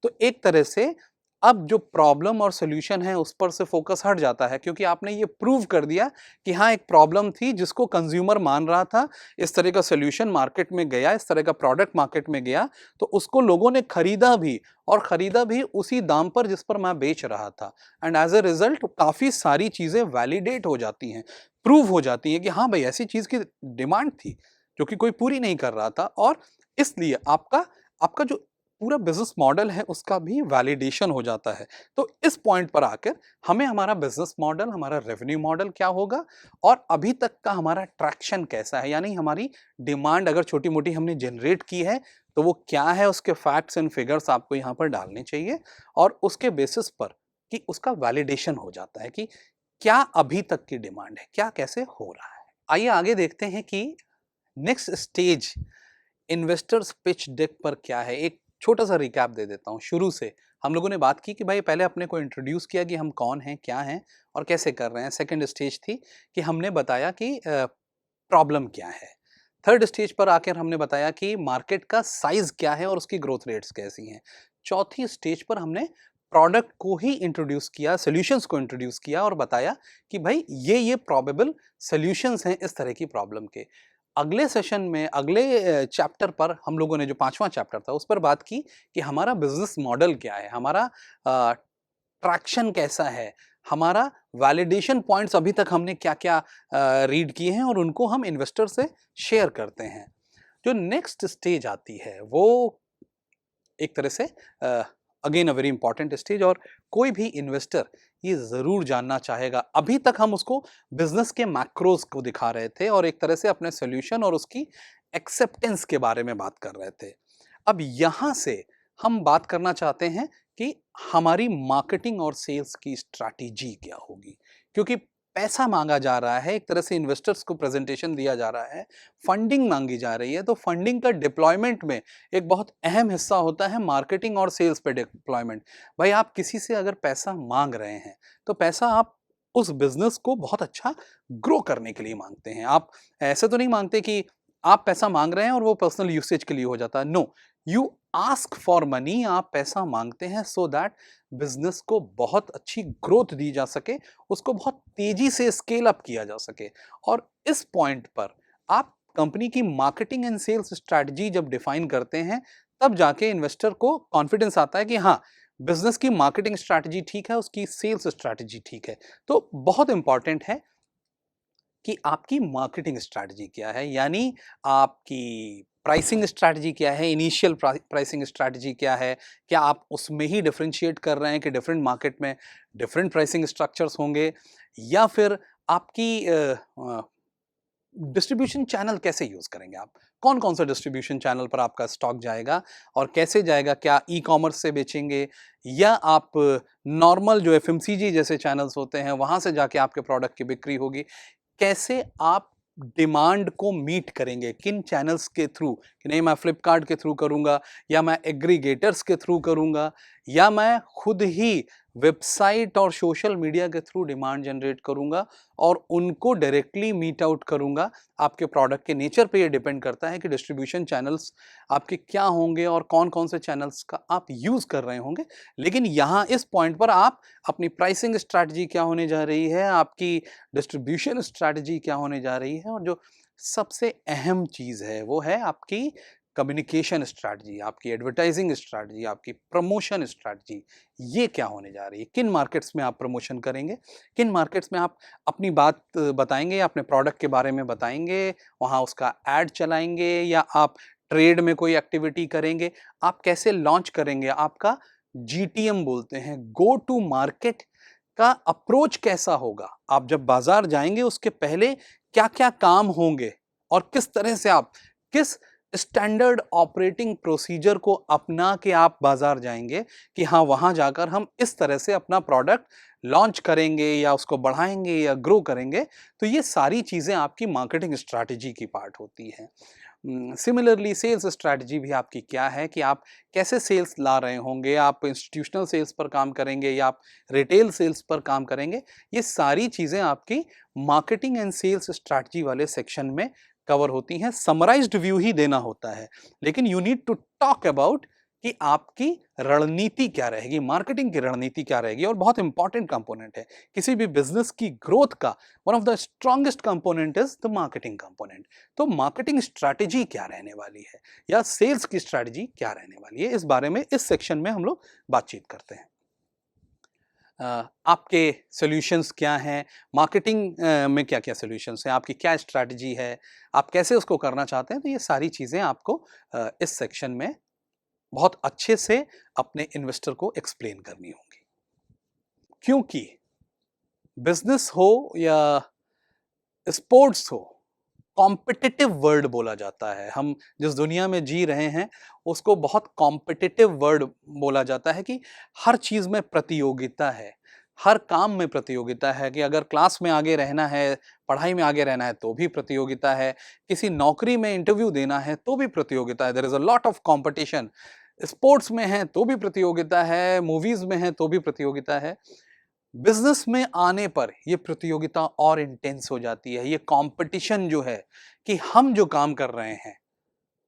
तो एक तरह से अब जो प्रॉब्लम और सॉल्यूशन है उस पर से फोकस हट जाता है, क्योंकि आपने ये प्रूव कर दिया कि हाँ, एक प्रॉब्लम थी जिसको कंज्यूमर मान रहा था, इस तरह का सॉल्यूशन मार्केट में गया, इस तरह का प्रोडक्ट मार्केट में गया, तो उसको लोगों ने खरीदा भी, और खरीदा भी उसी दाम पर जिस पर मैं बेच रहा था। एंड एज ए रिजल्ट काफी सारी चीजें वैलिडेट हो जाती हैं, प्रूव हो जाती हैं कि हाँ भाई, ऐसी चीज की डिमांड थी जो कि कोई पूरी नहीं कर रहा था। और इसलिए आपका आपका जो पूरा बिजनेस मॉडल है उसका भी वैलिडेशन हो जाता है। तो इस पॉइंट पर आकर हमें हमारा बिजनेस मॉडल, हमारा रेवेन्यू मॉडल क्या होगा और अभी तक का हमारा ट्रैक्शन कैसा है, यानी हमारी डिमांड अगर छोटी मोटी हमने जनरेट की है तो वो क्या है, उसके फैक्ट्स एंड फिगर्स आपको यहाँ पर डालने चाहिए, और उसके बेसिस पर कि उसका वैलिडेशन हो जाता है कि क्या अभी तक की डिमांड है, क्या कैसे हो रहा है। आइए आगे देखते हैं कि next stage investors pitch deck पर क्या है। एक छोटा सा रिकैप दे देता हूँ शुरू से। हम लोगों ने बात की कि भाई पहले अपने को इंट्रोड्यूस किया कि हम कौन हैं, क्या हैं और कैसे कर रहे हैं। सेकंड स्टेज थी कि हमने बताया कि प्रॉब्लम क्या है। थर्ड स्टेज पर आकर हमने बताया कि मार्केट का साइज क्या है और उसकी ग्रोथ रेट्स कैसी हैं। चौथी स्टेज पर हमने प्रोडक्ट को ही इंट्रोड्यूस किया, सॉल्यूशंस को इंट्रोड्यूस किया और बताया कि भाई ये प्रोबेबल सॉल्यूशंस हैं इस तरह की प्रॉब्लम के। अगले सेशन में, अगले चैप्टर पर हम लोगों ने, जो 5वां चैप्टर था, उस पर बात की कि हमारा बिजनेस मॉडल क्या है, हमारा ट्रैक्शन कैसा है, हमारा वैलिडेशन पॉइंट्स अभी तक हमने क्या-क्या रीड किए हैं और उनको हम इन्वेस्टर से शेयर करते हैं। जो नेक्स्ट स्टेज आती है वो एक तरह से again a very important stage, और कोई भी इन्वेस्टर ये ज़रूर जानना चाहेगा। अभी तक हम उसको बिजनेस के मैक्रोज को दिखा रहे थे और एक तरह से अपने सॉल्यूशन और उसकी एक्सेप्टेंस के बारे में बात कर रहे थे। अब यहाँ से हम बात करना चाहते हैं कि हमारी मार्केटिंग और सेल्स की स्ट्रैटेजी क्या होगी, क्योंकि पैसा मांगा जा रहा है, एक तरह से इन्वेस्टर्स को प्रेजेंटेशन दिया जा रहा है, फंडिंग मांगी जा रही है, तो फंडिंग का डिप्लॉयमेंट में एक बहुत अहम हिस्सा होता है मार्केटिंग और सेल्स पे डिप्लॉयमेंट। भाई आप किसी से अगर पैसा मांग रहे हैं तो पैसा आप उस बिजनेस को बहुत अच्छा ग्रो करने के लिए मांगते हैं। आप ऐसे तो नहीं मांगते कि आप पैसा मांग रहे हैं और वो पर्सनल यूसेज के लिए हो जाता है। No, you ask for money, आप पैसा मांगते हैं सो दैट बिजनेस को बहुत अच्छी ग्रोथ दी जा सके, उसको बहुत तेजी से स्केल अप किया जा सके। और इस पॉइंट पर आप कंपनी की मार्केटिंग एंड सेल्स स्ट्रैटेजी जब डिफाइन करते हैं, तब जाके इन्वेस्टर को कॉन्फिडेंस आता है कि हाँ, बिजनेस की मार्केटिंग स्ट्रैटेजी ठीक है, उसकी सेल्स स्ट्रैटेजी ठीक है। तो बहुत इंपॉर्टेंट है कि आपकी मार्केटिंग स्ट्रैटेजी क्या है, यानी आपकी प्राइसिंग स्ट्रैटेजी क्या है, इनिशियल प्राइसिंग स्ट्रैटेजी क्या है, क्या आप उसमें ही डिफरेंशिएट कर रहे हैं कि डिफरेंट मार्केट में डिफरेंट प्राइसिंग स्ट्रक्चर्स होंगे, या फिर आपकी डिस्ट्रीब्यूशन चैनल कैसे यूज़ करेंगे आप? कौन-कौन सा डिस्ट्रीब्यूशन चैनल पर आपका स्टॉक जाएगा और कैसे जाएगा? क्या ई-कॉमर्स से बेचेंगे या आप नॉर्मल जो एफएमसीजी जैसे चैनल्स होते हैं, वहाँ से जाके आपके प्रोडक्ट की बिक्री होगी? कैसे आप डिमांड को मीट करेंगे, किन चैनल्स के थ्रू, कि नहीं मैं फ्लिपकार्ट के थ्रू करूंगा, या मैं एग्रीगेटर्स के थ्रू करूंगा, या मैं खुद ही वेबसाइट और सोशल मीडिया के थ्रू डिमांड जनरेट करूंगा और उनको डायरेक्टली मीट आउट करूंगा। आपके प्रोडक्ट के नेचर पे ये डिपेंड करता है कि डिस्ट्रीब्यूशन चैनल्स आपके क्या होंगे और कौन कौन से चैनल्स का आप यूज़ कर रहे होंगे। लेकिन यहाँ इस पॉइंट पर आप अपनी प्राइसिंग स्ट्रैटेजी क्या होने जा रही है, आपकी डिस्ट्रीब्यूशन स्ट्रैटेजी क्या होने जा रही है, और जो सबसे अहम चीज़ है वो है आपकी कम्युनिकेशन स्ट्रैटेजी, आपकी एडवर्टाइजिंग स्ट्रैटेजी, आपकी प्रमोशन स्ट्रैटेजी, ये क्या होने जा रही है। किन मार्केट्स में आप प्रमोशन करेंगे, किन मार्केट्स में आप अपनी बात बताएंगे, अपने प्रोडक्ट के बारे में बताएंगे, वहाँ उसका एड चलाएंगे, या आप ट्रेड में कोई एक्टिविटी करेंगे, आप कैसे लॉन्च करेंगे, आपका जीटीएम बोलते हैं, गो टू मार्केट का अप्रोच कैसा होगा। आप जब बाजार जाएंगे उसके पहले क्या क्या काम होंगे और किस तरह से आप किस स्टैंडर्ड ऑपरेटिंग प्रोसीजर को अपना के आप बाजार जाएंगे कि हाँ, वहां जाकर हम इस तरह से अपना प्रोडक्ट लॉन्च करेंगे या उसको बढ़ाएंगे या ग्रो करेंगे। तो ये सारी चीजें आपकी मार्केटिंग स्ट्रैटेजी की पार्ट होती हैं। सिमिलरली सेल्स स्ट्रैटेजी भी आपकी क्या है कि आप कैसे सेल्स ला रहे होंगे, आप इंस्टीट्यूशनल सेल्स पर काम करेंगे या आप रिटेल सेल्स पर काम करेंगे। ये सारी चीज़ें आपकी मार्केटिंग एंड सेल्स स्ट्रैटेजी वाले सेक्शन में कवर होती हैं। समराइज्ड व्यू ही देना होता है, लेकिन you need to talk about कि आपकी रणनीति क्या रहेगी, मार्केटिंग की रणनीति क्या रहेगी। और बहुत इंपॉर्टेंट कंपोनेंट है किसी भी बिजनेस की ग्रोथ का, one of the strongest component is the marketing component. तो मार्केटिंग स्ट्रैटेजी क्या रहने वाली है या सेल्स की स्ट्रैटेजी क्या रहने वाली है, इस बारे में इस सेक्शन में हम लोग बातचीत करते हैं। आपके सॉल्यूशंस क्या हैं, मार्केटिंग में क्या क्या सॉल्यूशंस हैं, आपकी क्या स्ट्रैटेजी है, आप कैसे उसको करना चाहते हैं। तो ये सारी चीज़ें आपको इस सेक्शन में बहुत अच्छे से अपने इन्वेस्टर को एक्सप्लेन करनी होंगी, क्योंकि बिजनेस हो या स्पोर्ट्स हो, कॉम्पिटिटिव वर्ल्ड बोला जाता है। हम जिस दुनिया में जी रहे हैं उसको बहुत कॉम्पिटिटिव वर्ल्ड बोला जाता है कि हर चीज़ में प्रतियोगिता है, हर काम में प्रतियोगिता है। कि अगर क्लास में आगे रहना है, पढ़ाई में आगे रहना है तो भी प्रतियोगिता है, किसी नौकरी में इंटरव्यू देना है तो भी प्रतियोगिता है। There is a lot of competition. Sports में है तो भी प्रतियोगिता है, मूवीज़ में है तो भी प्रतियोगिता है। बिजनेस में आने पर ये प्रतियोगिता और इंटेंस हो जाती है। ये कंपटीशन जो है कि हम जो काम कर रहे हैं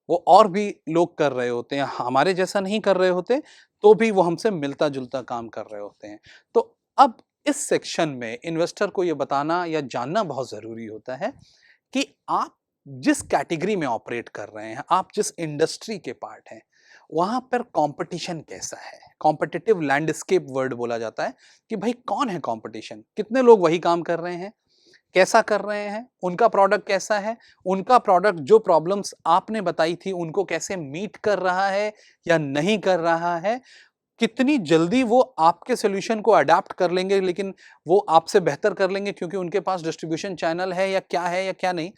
वो और भी लोग कर रहे होते हैं, हमारे जैसा नहीं कर रहे होते, तो भी वो हमसे मिलता-जुलता काम कर रहे होते हैं। तो अब इस सेक्शन में इन्वेस्टर को ये बताना या जानना बहुत ज़रूरी होता है कि आप जिस कैटेगरी में ऑपरेट कर रहे हैं, आप जिस इंडस्ट्री के पार्ट हैं, वहाँ पर कॉम्पिटिशन कैसा है? कॉम्पिटिटिव लैंडस्केप वर्ड बोला जाता है कि भाई कौन है कॉम्पिटिशन? कितने लोग वही काम कर रहे हैं? कैसा कर रहे हैं? उनका प्रोडक्ट कैसा है? उनका प्रोडक्ट जो प्रॉब्लम्स आपने बताई थी, उनको कैसे मीट कर रहा है या नहीं कर रहा है? कितनी जल्दी वो आपके सॉल्यूशन को अडॉप्ट कर लेंगे, लेकिन वो आपसे बेहतर कर लेंगे क्योंकि उनके पास डिस्ट्रीब्यूशन चैनल है या क्या नहीं।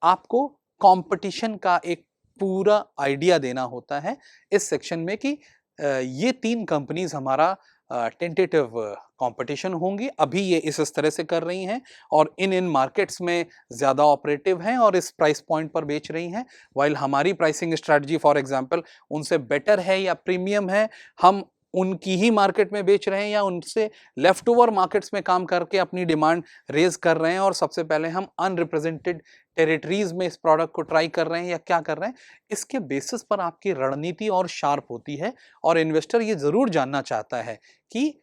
आपको कंपटीशन का एक पूरा आइडिया देना होता है इस सेक्शन में कि ये 3 कंपनीज़ हमारा टेंटेटिव कंपटीशन होंगी। अभी ये इस तरह से कर रही हैं और इन मार्केट्स में ज़्यादा ऑपरेटिव हैं और इस प्राइस पॉइंट पर बेच रही हैं। व्हाइल हमारी प्राइसिंग स्ट्रैटेजी फॉर एग्ज़ाम्पल उनसे बेटर है या प्रीमियम है, हम उनकी ही मार्केट में बेच रहे हैं या उनसे लेफ्ट ओवर मार्केट्स में काम करके अपनी डिमांड रेज़ कर रहे हैं और सबसे पहले हम अनरिप्रेजेंटेड टेरिटरीज़ में इस प्रोडक्ट को ट्राई कर रहे हैं या क्या कर रहे हैं। इसके बेसिस पर आपकी रणनीति और शार्प होती है और इन्वेस्टर ये ज़रूर जानना चाहता है कि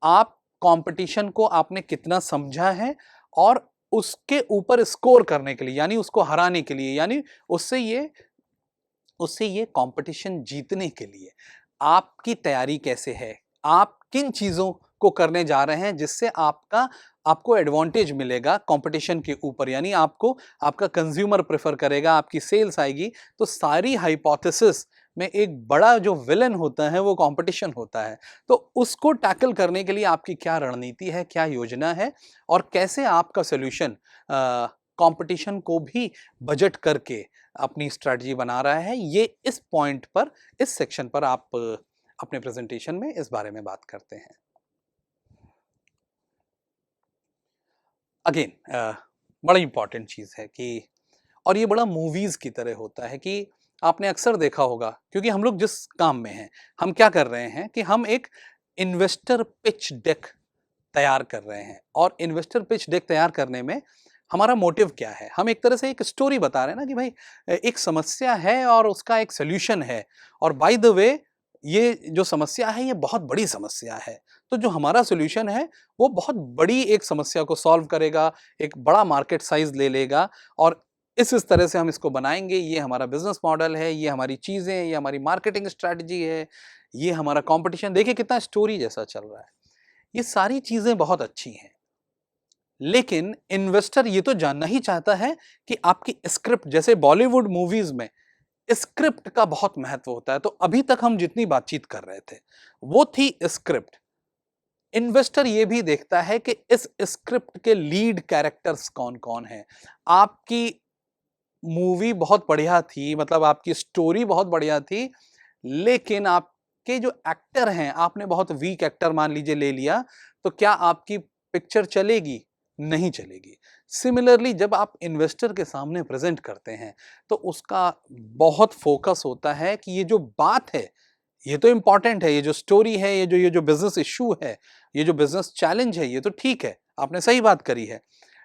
आप कंपटीशन को आपने कितना समझा है और उसके ऊपर स्कोर करने के लिए यानी उसको हराने के लिए यानी उससे ये कंपटीशन जीतने के लिए आपकी तैयारी कैसे है? आप किन चीज़ों को करने जा रहे हैं जिससे आपको एडवांटेज मिलेगा कंपटीशन के ऊपर यानी आपको आपका कंज्यूमर प्रेफ़र करेगा, आपकी सेल्स आएगी। तो सारी हाइपोथेसिस में एक बड़ा जो विलेन होता है वो कंपटीशन होता है। तो उसको टैकल करने के लिए आपकी क्या रणनीति है, क्या योजना है और कैसे आपका सॉल्यूशन कंपटीशन को भी बजट करके अपनी स्ट्रैटेजी बना रहा है, ये इस पॉइंट पर, इस सेक्शन पर आप अपने प्रेज़ेंटेशन में इस बारे में बात करते हैं। अगेन बड़ा इम्पोर्टेंट चीज़ है कि और ये बड़ा मूवीज़ की तरह होता है कि आपने अक्सर देखा होगा क्योंकि हम लोग जिस काम में हैं, हम क्या कर रहे हैं कि हम एक इन्वेस्टर पिच डेक तैयार कर रहे हैं और इन्वेस्टर पिच डेक तैयार करने में हमारा मोटिव क्या है? हम एक तरह से एक स्टोरी बता रहे हैं ना कि भाई एक समस्या है और उसका एक सॉल्यूशन है और बाय द वे ये जो समस्या है ये बहुत बड़ी समस्या है। तो जो हमारा सॉल्यूशन है वो बहुत बड़ी एक समस्या को सॉल्व करेगा, एक बड़ा मार्केट साइज़ ले लेगा और इस तरह से हम इसको बनाएँगे, ये हमारा बिज़नेस मॉडल है, ये हमारी चीज़ें हैं, ये हमारी मार्केटिंग स्ट्रैटेजी है, ये हमारा कॉम्पिटिशन देखिए कितना स्टोरी जैसा चल रहा है। ये सारी चीज़ें बहुत अच्छी हैं। लेकिन इन्वेस्टर ये तो जानना ही चाहता है कि आपकी स्क्रिप्ट जैसे बॉलीवुड मूवीज़ में स्क्रिप्ट का बहुत महत्व होता है। तो अभी तक हम जितनी बातचीत कर रहे थे, वो थी स्क्रिप्ट। इन्वेस्टर ये भी देखता है कि इस स्क्रिप्ट के लीड कैरेक्टर्स कौन-कौन हैं। आपकी मूवी बहुत बढ़िया थी, मतलब आपकी स्टोरी बहुत बढ़िया थी, लेकिन आपके जो एक्टर हैं, आपने बहुत वीक एक्टर मान लीजिए ले लिया, तो क्या आपकी पिक्चर चलेगी? नहीं चलेगी। सिमिलरली जब आप इन्वेस्टर के सामने प्रेज़ेंट करते हैं, तो उसका बहुत फ़ोकस होता है कि ये जो बात है, ये तो इम्पोर्टेंट है, ये जो स्टोरी है, ये जो बिज़नेस इश्यू है, ये जो बिज़नेस चैलेंज है, ये तो ठीक है, आपने सही बात करी है।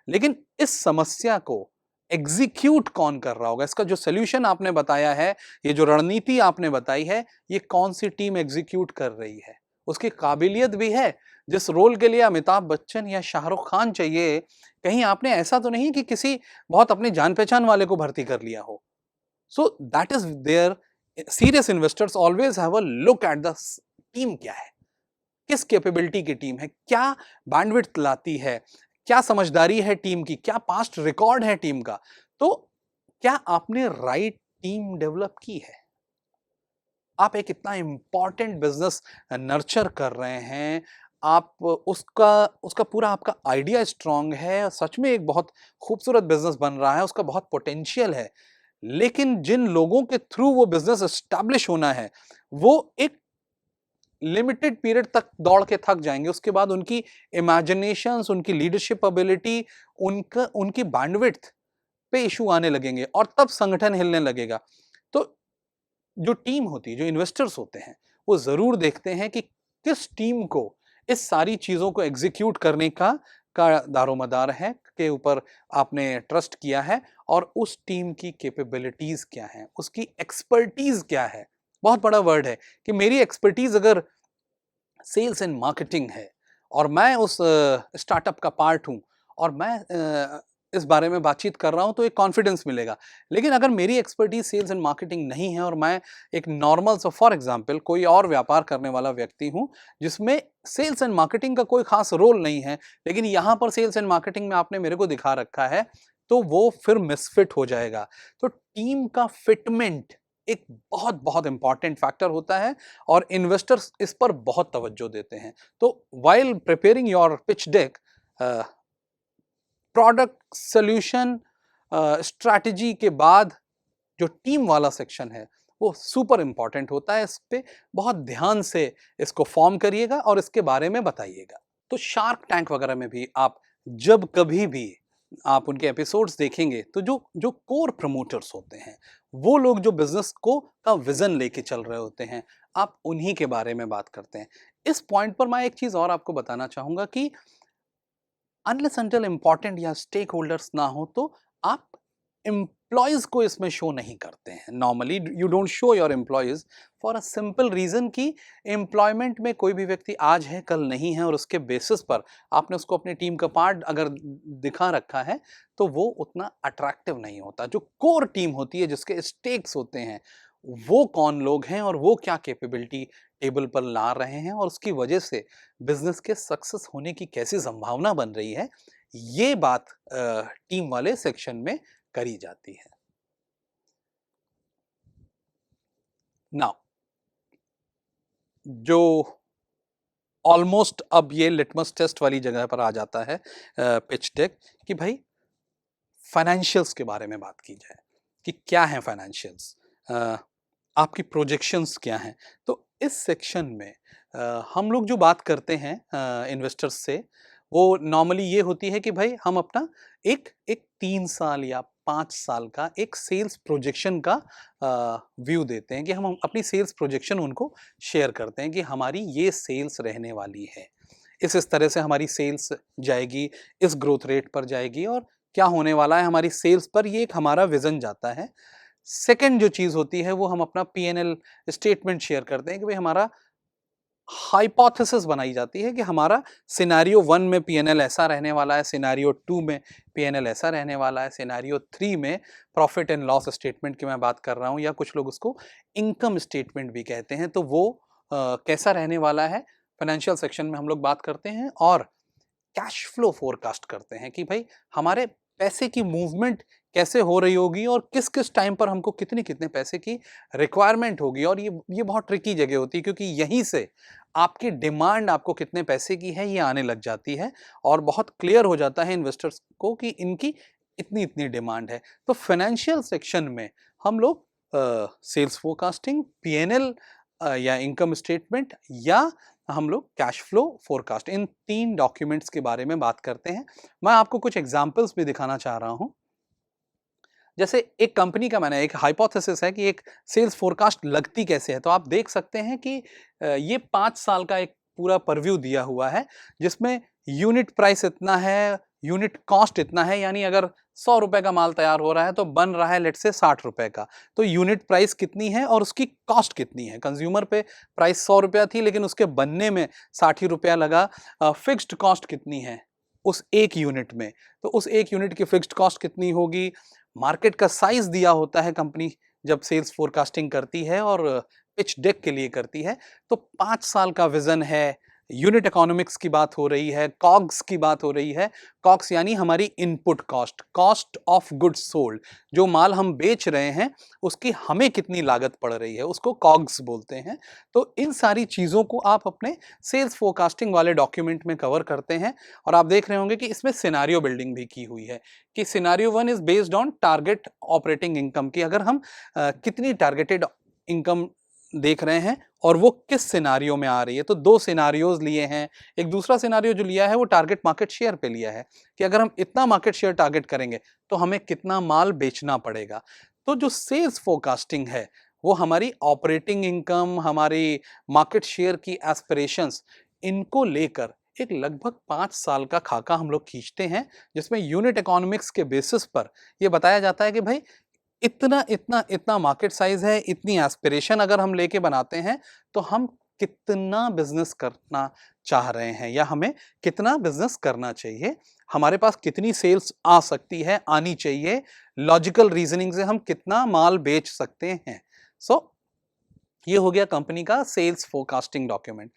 लेकिन इस समस्या को एग्ज़ीक्यूट कौन कर रहा होगा? इसका जो सॉल्यूशन आपने बताया है, ये जो रणनीति आपने बताई है, ये कौन-सी टीम एग्ज़ीक्यूट कर रही है? उसकी काबिलियत भी है, जिस रोल के लिए अमिताभ बच्चन या शाहरुख खान चाहिए, कहीं आपने ऐसा तो नहीं कि किसी बहुत अपने जान-पहचान वाले को भर्ती कर लिया हो? So that is their serious investors always have a look at the team क्या है, किस कैपेबिलिटी की टीम है, क्या बैंडविड्थ लाती है, क्या समझदारी है टीम की, क्या पास्ट रिकॉर्ड है टीम का। तो क्या आपने राइट टीम डेवलप की है? आप एक इतना इम्पोर्टेंट बिजनेस नर्चर कर रहे हैं, आप उसका उसका पूरा आपका आइडिया स्ट्रांग है, सच में एक बहुत खूबसूरत बिजनेस बन रहा है, उसका बहुत पोटेंशियल है। लेकिन जिन लोगों के थ्रू वो बिज़नेस एस्टैब्लिश होना है, वो एक लिमिटेड पीरियड तक दौड़ के थक जाएँगे। उसके बाद उनकी इमेजिनेशंस, उनकी लीडरशिप एबिलिटी, उनकी बैंडविड्थ पे इश्यू आने लगेंगे और तब संगठन हिलने लगेगा। तो जो टीम होती है, जो इन्वेस्टर्स होते हैं, वो ज़रूर देखते हैं कि किस टीम को इस सारी चीज़ों को एग्ज़ीक्यूट करने का दारोमदार है, के ऊपर आपने ट्रस्ट किया है और उस टीम की कैपेबिलिटीज़ क्या हैं, उसकी एक्सपर्टीज़ क्या है, बहुत बड़ा वर्ड है कि मेरी एक्सपर्टीज अगर सेल्स एंड मार्केटिंग है और मैं उस स्टार्टअप का पार्ट हूँ और मैं इस बारे में बातचीत कर रहा हूँ तो एक कॉन्फिडेंस मिलेगा। लेकिन अगर मेरी एक्सपर्टीज सेल्स एंड मार्केटिंग नहीं है और मैं एक नॉर्मल सा फॉर एग्जांपल कोई और व्यापार करने वाला व्यक्ति हूँ जिसमें सेल्स एंड मार्केटिंग का कोई खास रोल नहीं है, लेकिन यहाँ पर सेल्स एंड मार्केटिंग में आपने मेरे को दिखा रखा है, तो वो फिर मिसफिट हो जाएगा। तो टीम का फिटमेंट एक बहुत बहुत इंपॉर्टेंट फैक्टर होता है और इन्वेस्टर्स इस पर बहुत तवज्जो देते हैं। तो while preparing your pitch deck, product solution strategy के बाद जो टीम वाला सेक्शन है वो सुपर इंपॉर्टेंट होता है। इस पे बहुत ध्यान से इसको फॉर्म करिएगा और इसके बारे में बताइएगा। तो शार्क टैंक वगैरह में भी आप जब कभी भी आप उनके एपिसोड्स देखेंगे तो जो जो कोर प्रमोटर्स होते हैं, वो लोग जो बिजनेस को का विजन लेके चल रहे होते हैं, आप उन्हीं के बारे में बात करते हैं। इस पॉइंट पर मैं एक चीज और आपको बताना चाहूंगा कि अनलेस अंटिल इंपॉर्टेंट या स्टेक होल्डर्स ना हो तो आप एम्प्लॉयज को इसमें शो नहीं करते हैं। Normally you don't show your employees for a simple reason कि एम्प्लॉयमेंट में कोई भी व्यक्ति आज है कल नहीं है और उसके बेसिस पर आपने उसको अपनी टीम का पार्ट अगर दिखा रखा है तो वो उतना अट्रैक्टिव नहीं होता। जो कोर टीम होती है जिसके स्टेक्स होते हैं, वो कौन लोग हैं और वो क्या कैपेबिलिटी टेबल पर ला रहे हैं और उसकी वजह से बिजनेस के सक्सेस होने की कैसी संभावना बन रही है, ये बात टीम वाले सेक्शन में करी जाती है। नाउ जो ऑलमोस्ट अब ये लिटमस टेस्ट वाली जगह पर आ जाता है पिच डेक कि भाई फाइनेंशियल्स के बारे में बात की जाए कि क्या है फाइनेंशियल्स, आपकी प्रोजेक्शंस क्या हैं। तो इस सेक्शन में हम लोग जो बात करते हैं इन्वेस्टर्स से, वो नॉर्मली ये होती है कि भाई हम अपना एक एक 3 साल या 5 साल का एक सेल्स प्रोजेक्शन का व्यू देते हैं कि हम अपनी सेल्स प्रोजेक्शन उनको शेयर करते हैं कि हमारी ये सेल्स रहने वाली है, इस तरह से हमारी सेल्स जाएगी, इस ग्रोथ रेट पर जाएगी और क्या होने वाला है हमारी सेल्स पर, ये एक हमारा विजन जाता है। सेकंड जो चीज होती है वो हम अपना पीएनएल स्टेटमेंट शेयर करते हैं कि भाई हमारा हाइपोथेसिस बनाई जाती है कि हमारा सिनेरियो 1 में पीएनएल ऐसा रहने वाला है, सिनेरियो 2 में पीएनएल ऐसा रहने वाला है, सिनेरियो 3 में प्रॉफिट एंड लॉस स्टेटमेंट की मैं बात कर रहा हूं या कुछ लोग उसको इनकम स्टेटमेंट भी कहते हैं, तो वो कैसा रहने वाला है फाइनेंशियल सेक्शन में हम लोग बात करते हैं। और कैश फ्लो फोरकास्ट करते हैं कि भाई हमारे पैसे की मूवमेंट कैसे हो रही होगी और किस किस टाइम पर हमको कितने कितने पैसे की रिक्वायरमेंट होगी। और ये बहुत ट्रिकी जगह होती है क्योंकि यहीं से आपकी डिमांड आपको कितने पैसे की है ये आने लग जाती है और बहुत क्लियर हो जाता है इन्वेस्टर्स को कि इनकी इतनी इतनी डिमांड है। तो फाइनेंशियल सेक्शन में हम लोग सेल्स फोरकास्टिंग, पीएनएल या इनकम स्टेटमेंट या हम लोग कैश फ्लो फोरकास्ट, इन 3 डॉक्यूमेंट्स के बारे में बात करते हैं। मैं आपको कुछ एग्जांपल्स भी दिखाना चाह रहा हूं। जैसे एक कंपनी का मैंने एक हाइपोथेसिस है कि एक सेल्स फोरकास्ट लगती कैसे है, तो आप देख सकते हैं कि ये 5 साल का एक पूरा परव्यू दिया हुआ है जिसमें यूनिट प्राइस इतना है, यूनिट कॉस्ट इतना है, यानी अगर 100 रुपए का माल तैयार हो रहा है तो बन रहा है लेट से 60 रुपए का, तो यूनिट प्राइस कितनी है और उसकी कॉस्ट कितनी है। कंज्यूमर पे प्राइस 100 रुपया थी लेकिन उसके बनने में 60 ही रुपया लगा। फिक्स्ड कॉस्ट कितनी है उस एक यूनिट में, तो उस एक यूनिट की फिक्स्ड कॉस्ट कितनी होगी। मार्केट का साइज दिया होता है कंपनी जब सेल्स फोरकास्टिंग करती है और पिच डेक के लिए करती है, तो 5 साल का विजन है, यूनिट इकोनॉमिक्स की बात हो रही है, कॉग्स की बात हो रही है। कॉग्स यानी हमारी input cost, cost of goods sold, जो माल हम बेच रहे हैं उसकी हमें कितनी लागत पड़ रही है उसको कॉग्स बोलते हैं। तो इन सारी चीजों को आप अपने सेल्स फोरकास्टिंग वाले डॉक्यूमेंट में कवर करते हैं और आप देख रहे होंगे कि इसमें सिनेरियो बिल्डिंग भी की हुई है कि scenario 1 is based on target operating income की, अगर हम कितनी टारगेटेड इनकम देख रहे हैं और वो किस सिनारियो में आ रही है। तो 2 सिनारियोज लिए हैं। एक दूसरा सिनारियो जो लिया है वो टारगेट मार्केट शेयर पे लिया है कि अगर हम इतना मार्केट शेयर टारगेट करेंगे तो हमें कितना माल बेचना पड़ेगा। तो जो सेल्स फोरकास्टिंग है वो हमारी ऑपरेटिंग इनकम, हमारी मार्केट शेयर की एस्पिरेशंस, इनको लेकर एक लगभग 5 साल का खाका हम लोग खींचते हैं जिसमें यूनिट इकोनॉमिक्स के बेसिस पर यह बताया जाता है कि भाई इतना इतना इतना मार्केट साइज है, इतनी एस्पिरेशन अगर हम लेके बनाते हैं तो हम कितना बिजनेस करना चाह रहे हैं या हमें कितना बिजनेस करना चाहिए, हमारे पास कितनी सेल्स आ सकती है, आनी चाहिए, लॉजिकल रीजनिंग से हम कितना माल बेच सकते हैं। सो ये हो गया कंपनी का सेल्स फोरकास्टिंग डॉक्यूमेंट।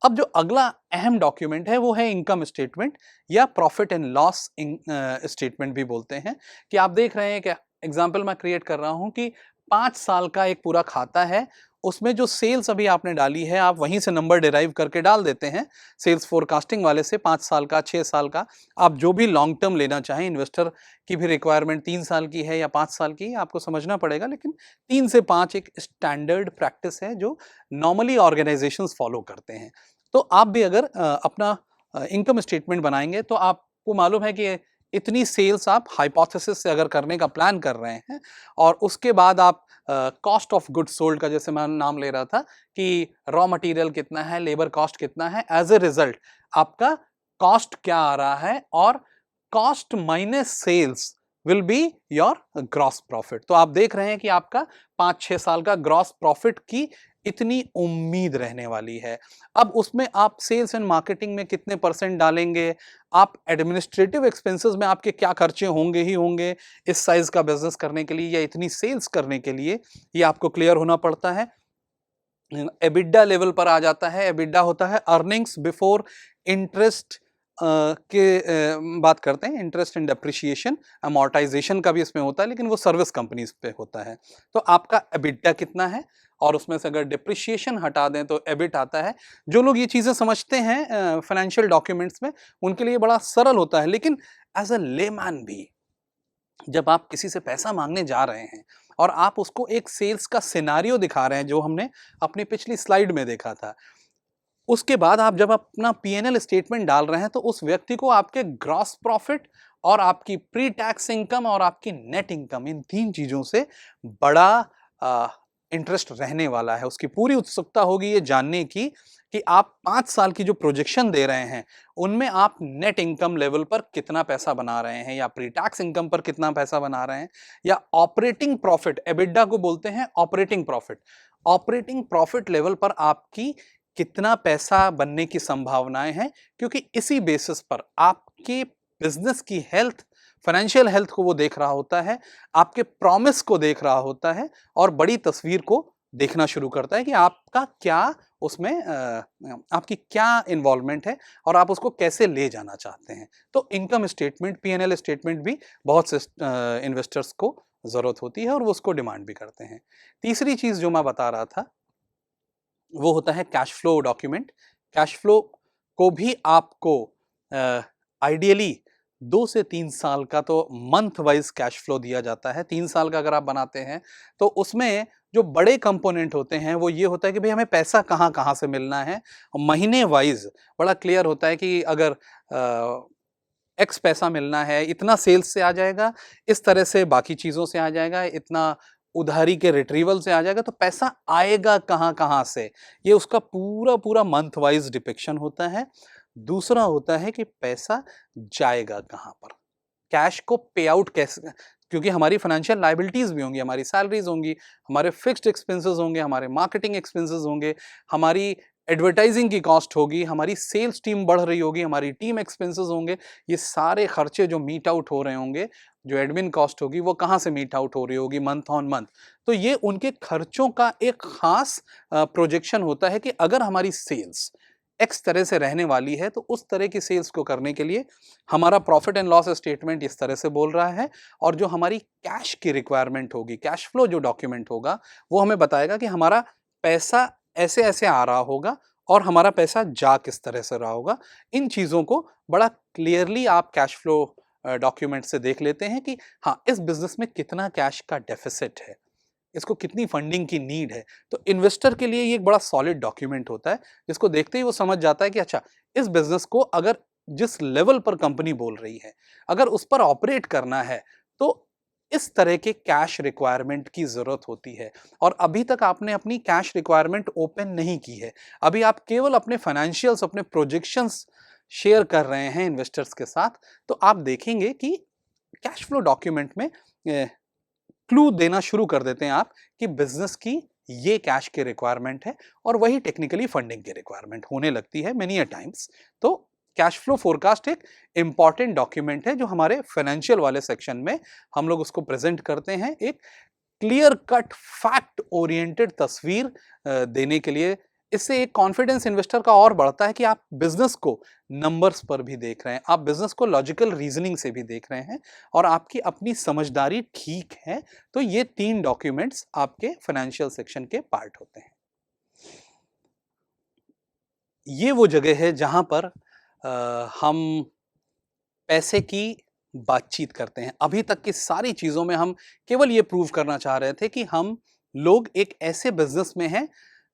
अब जो अगला अहम डॉक्यूमेंट है वो है इनकम स्टेटमेंट या प्रॉफिट एंड लॉस स्टेटमेंट भी बोलते हैं। कि आप देख रहे हैं कि एग्जांपल मैं क्रिएट कर रहा हूं कि 5 साल का एक पूरा खाता है, उसमें जो सेल्स अभी आपने डाली है आप वहीं से नंबर डिराइव करके डाल देते हैं सेल्स फोरकास्टिंग वाले से। 5 साल का, 6 साल का, आप जो भी लॉन्ग टर्म लेना चाहें, इन्वेस्टर की भी रिक्वायरमेंट 3 साल की है या 5 साल की, आपको समझना पड़ेगा, लेकिन 3 से 5 एक स्टैंडर्ड प्रैक्टिस है जो नॉर्मली ऑर्गेनाइजेशंस फॉलो करते हैं। तो आप भी अगर अपना इनकम स्टेटमेंट बनाएंगे तो आपको मालूम है कि इतनी सेल्स आप हाइपोथेसिस से अगर करने का प्लान कर रहे हैं और उसके बाद आप कॉस्ट ऑफ गुड्स सोल्ड का, जैसे मैं नाम ले रहा था कि रॉ मटेरियल कितना है, लेबर कॉस्ट कितना है, एज ए रिजल्ट आपका कॉस्ट क्या आ रहा है और cost minus sales will be your gross profit. तो आप देख रहे हैं कि आपका 5-6 साल का ग्रॉस प्रॉफिट की इतनी उम्मीद रहने वाली है। अब उसमें आप सेल्स एंड मार्केटिंग में कितने परसेंट डालेंगे, आप एडमिनिस्ट्रेटिव एक्सपेंसेस में आपके क्या खर्चे होंगे ही होंगे इस साइज का बिजनेस करने के लिए या इतनी सेल्स करने के लिए, ये आपको क्लियर होना पड़ता है। एबिडा लेवल पर आ जाता है। एबिडा होता है अर्निंग्स बिफोर इंटरेस्ट बात करते हैं, इंटरेस्ट एंड डेप्रिसिएशन, अमोर्टाइजेशन का भी इसमें होता है, लेकिन वो सर्विस कंपनीज पे होता है। तो आपका एबिडा कितना है और उसमें से अगर डिप्रिसिएशन हटा दें तो एबिट आता है। जो लोग ये चीजें समझते हैं फाइनेंशियल डॉक्यूमेंट्स में, उनके लिए बड़ा सरल होता है, लेकिन एज अ लेमैन भी जब आप किसी से पैसा मांगने जा रहे हैं और आप उसको एक सेल्स का सिनारियो दिखा रहे हैं जो हमने अपनी पिछली स्लाइड में देखा था, उसके बाद आप जब अपना पीएनएल स्टेटमेंट डाल रहे हैं तो उस व्यक्ति को आपके ग्रॉस प्रॉफिट और आपकी प्री टैक्स इनकम और आपकी नेट इनकम, इन 3 चीजों से बड़ा इंटरेस्ट रहने वाला है। उसकी पूरी उत्सुकता होगी ये जानने की कि आप 5 साल की जो प्रोजेक्शन दे रहे हैं उनमें आप नेट इनकम लेवल पर कितना पैसा बना रहे हैं या प्री टैक्स इनकम पर कितना पैसा बना रहे हैं या ऑपरेटिंग प्रॉफिट, एबिडा को बोलते हैं operating profit, operating profit level पर आपकी कितना पैसा बनने की संभावनाएं हैं, क्योंकि इसी बेसिस पर आपके बिजनेस की हेल्थ, फाइनेंशियल हेल्थ को वो देख रहा होता है, आपके प्रॉमिस को देख रहा होता है और बड़ी तस्वीर को देखना शुरू करता है कि आपका क्या उसमें आपकी क्या इन्वॉल्वमेंट है और आप उसको कैसे ले जाना चाहते हैं। तो इनकम स्टेटमेंट, पीएनएल स्टेटमेंट भी बहुत से इन्वेस्टर्स को जरूरत होती है और वो उसको डिमांड भी करते हैं। तीसरी चीज जो मैं बता रहा था वो होता है cash flow document. Cash flow को भी आपको आइडियली 2 से 3 साल का तो मंथ वाइज कैश फ्लो दिया जाता है। 3 साल का अगर आप बनाते हैं तो उसमें जो बड़े कंपोनेंट होते हैं वो ये होता है कि भाई हमें पैसा कहाँ कहाँ से मिलना है। महीने वाइज बड़ा क्लियर होता है कि अगर एक्स पैसा मिलना है, इतना सेल्स से आ जाएगा, इस तरह से बाकी चीज़ों से आ जाएगा, इतना उधारी के रिट्रीवल से आ जाएगा, तो पैसा आएगा कहाँ कहाँ से, ये उसका पूरा पूरा मंथ वाइज डिपिक्शन होता है। दूसरा होता है कि पैसा जाएगा कहाँ पर, कैश को पे आउट कैसे, क्योंकि हमारी फाइनेंशियल लाइबिलिटीज भी होंगी, हमारी सैलरीज होंगी, हमारे फिक्स्ड एक्सपेंसेस होंगे, हमारे मार्केटिंग एक्सपेंसेस होंगे, हमारी एडवर्टाइजिंग की कॉस्ट होगी, हमारी सेल्स टीम बढ़ रही होगी, हमारी टीम एक्सपेंसेस होंगे, ये सारे खर्चे जो मीट आउट हो रहे होंगे, जो एडमिन कॉस्ट होगी वो कहाँ से मीट आउट हो रही होगी, मंथ ऑन मंथ। तो ये उनके खर्चों का एक खास प्रोजेक्शन होता है कि अगर हमारी सेल्स एक्स तरह से रहने वाली है तो उस तरह की सेल्स को करने के लिए हमारा प्रॉफिट एंड लॉस स्टेटमेंट इस तरह से बोल रहा है, और जो हमारी कैश की रिक्वायरमेंट होगी, कैश फ्लो जो डॉक्यूमेंट होगा वो हमें बताएगा कि हमारा पैसा ऐसे ऐसे आ रहा होगा और हमारा पैसा जा किस तरह से रहा होगा। इन चीज़ों को बड़ा क्लियरली आप कैश फ्लो डॉक्यूमेंट से देख लेते हैं कि हाँ, इस बिजनेस में कितना कैश का डेफिसिट है, इसको कितनी फंडिंग की नीड है। तो इन्वेस्टर के लिए ये एक बड़ा सॉलिड डॉक्यूमेंट होता है जिसको देखते ही वो समझ जाता है कि अच्छा, इस बिजनेस को अगर जिस लेवल पर कंपनी बोल रही है अगर उस पर ऑपरेट करना है तो इस तरह के कैश रिक्वायरमेंट की जरूरत होती है। और अभी तक आपने अपनी कैश रिक्वायरमेंट ओपन नहीं की है, अभी आप केवल अपने फाइनेंशियल्स, अपने प्रोजेक्शंस शेयर कर रहे हैं इन्वेस्टर्स के साथ। तो आप देखेंगे कि कैश फ्लो डॉक्यूमेंट में क्लू देना शुरू कर देते हैं आप कि बिजनेस की ये कैश की रिक्वायरमेंट है और वही टेक्निकली फंडिंग की रिक्वायरमेंट होने लगती है मेनी अ टाइम्स। तो कैश फ्लो फोरकास्ट एक इंपॉर्टेंट डॉक्यूमेंट है जो हमारे फाइनेंशियल वाले सेक्शन में हम लोग उसको प्रेजेंट करते हैं, एक क्लियर कट फैक्ट ओरिएंटेड तस्वीर देने के लिए। इससे एक कॉन्फिडेंस इन्वेस्टर का और बढ़ता है कि आप बिजनेस को नंबर्स पर भी देख रहे हैं, आप बिजनेस को लॉजिकल रीजनिंग से भी देख रहे हैं और आपकी अपनी समझदारी ठीक है। तो ये 3 डॉक्यूमेंट्स आपके फाइनेंशियल सेक्शन के पार्ट होते हैं। ये वो जगह है जहां पर हम पैसे की बातचीत करते हैं। अभी तक की सारी चीज़ों में हम केवल ये प्रूव करना चाह रहे थे कि हम लोग एक ऐसे बिज़नेस में हैं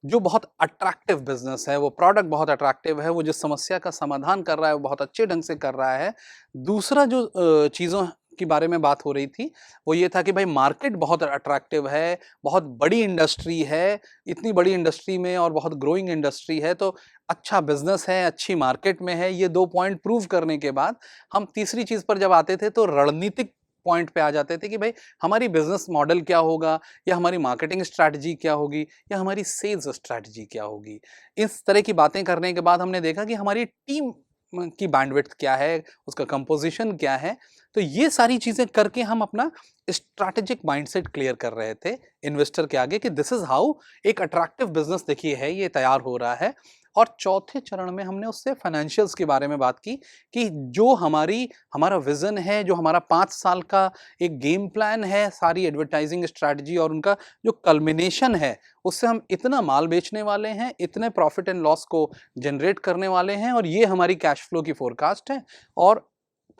जो बहुत अट्रैक्टिव बिज़नेस है, वो प्रोडक्ट बहुत अट्रैक्टिव है, वो जिस समस्या का समाधान कर रहा है वो बहुत अच्छे ढंग से कर रहा है। दूसरा जो चीज़ों के बारे में बात हो रही थी, वो ये था कि भाई मार्केट बहुत अट्रैक्टिव है, बहुत बड़ी इंडस्ट्री है, इतनी बड़ी इंडस्ट्री में और बहुत ग्रोइंग इंडस्ट्री है, तो अच्छा बिज़नेस है, अच्छी मार्केट में है। ये 2 पॉइंट प्रूव करने के बाद हम तीसरी चीज़ पर जब आते थे तो रणनीतिक पॉइंट पे आ जाते थे कि भाई हमारी बिज़नेस मॉडल क्या होगा, या हमारी मार्केटिंग स्ट्रैटेजी क्या होगी, या हमारी सेल्स स्ट्रैटेजी क्या होगी। इस तरह की बातें करने के बाद हमने देखा कि हमारी टीम की बैंडविड्थ क्या है, उसका कंपोज़िशन क्या है। तो ये सारी चीज़ें करके हम अपना स्ट्रैटेजिक माइंडसेट क्लियर कर रहे थे इन्वेस्टर के आगे कि दिस इज़ हाउ एक अट्रैक्टिव बिज़नेस देखिए है, ये तैयार हो रहा है। और चौथे चरण में हमने उससे फाइनेंशियल्स के बारे में बात की कि जो हमारा विज़न है, जो हमारा 5 साल का एक गेम प्लान है, सारी एडवर्टाइजिंग स्ट्रैटेजी और उनका जो कल्मिनेशन है, उससे हम इतना माल बेचने वाले हैं, इतने प्रॉफिट एंड लॉस को जनरेट करने वाले हैं और ये हमारी कैश फ्लो की फोरकास्ट है। और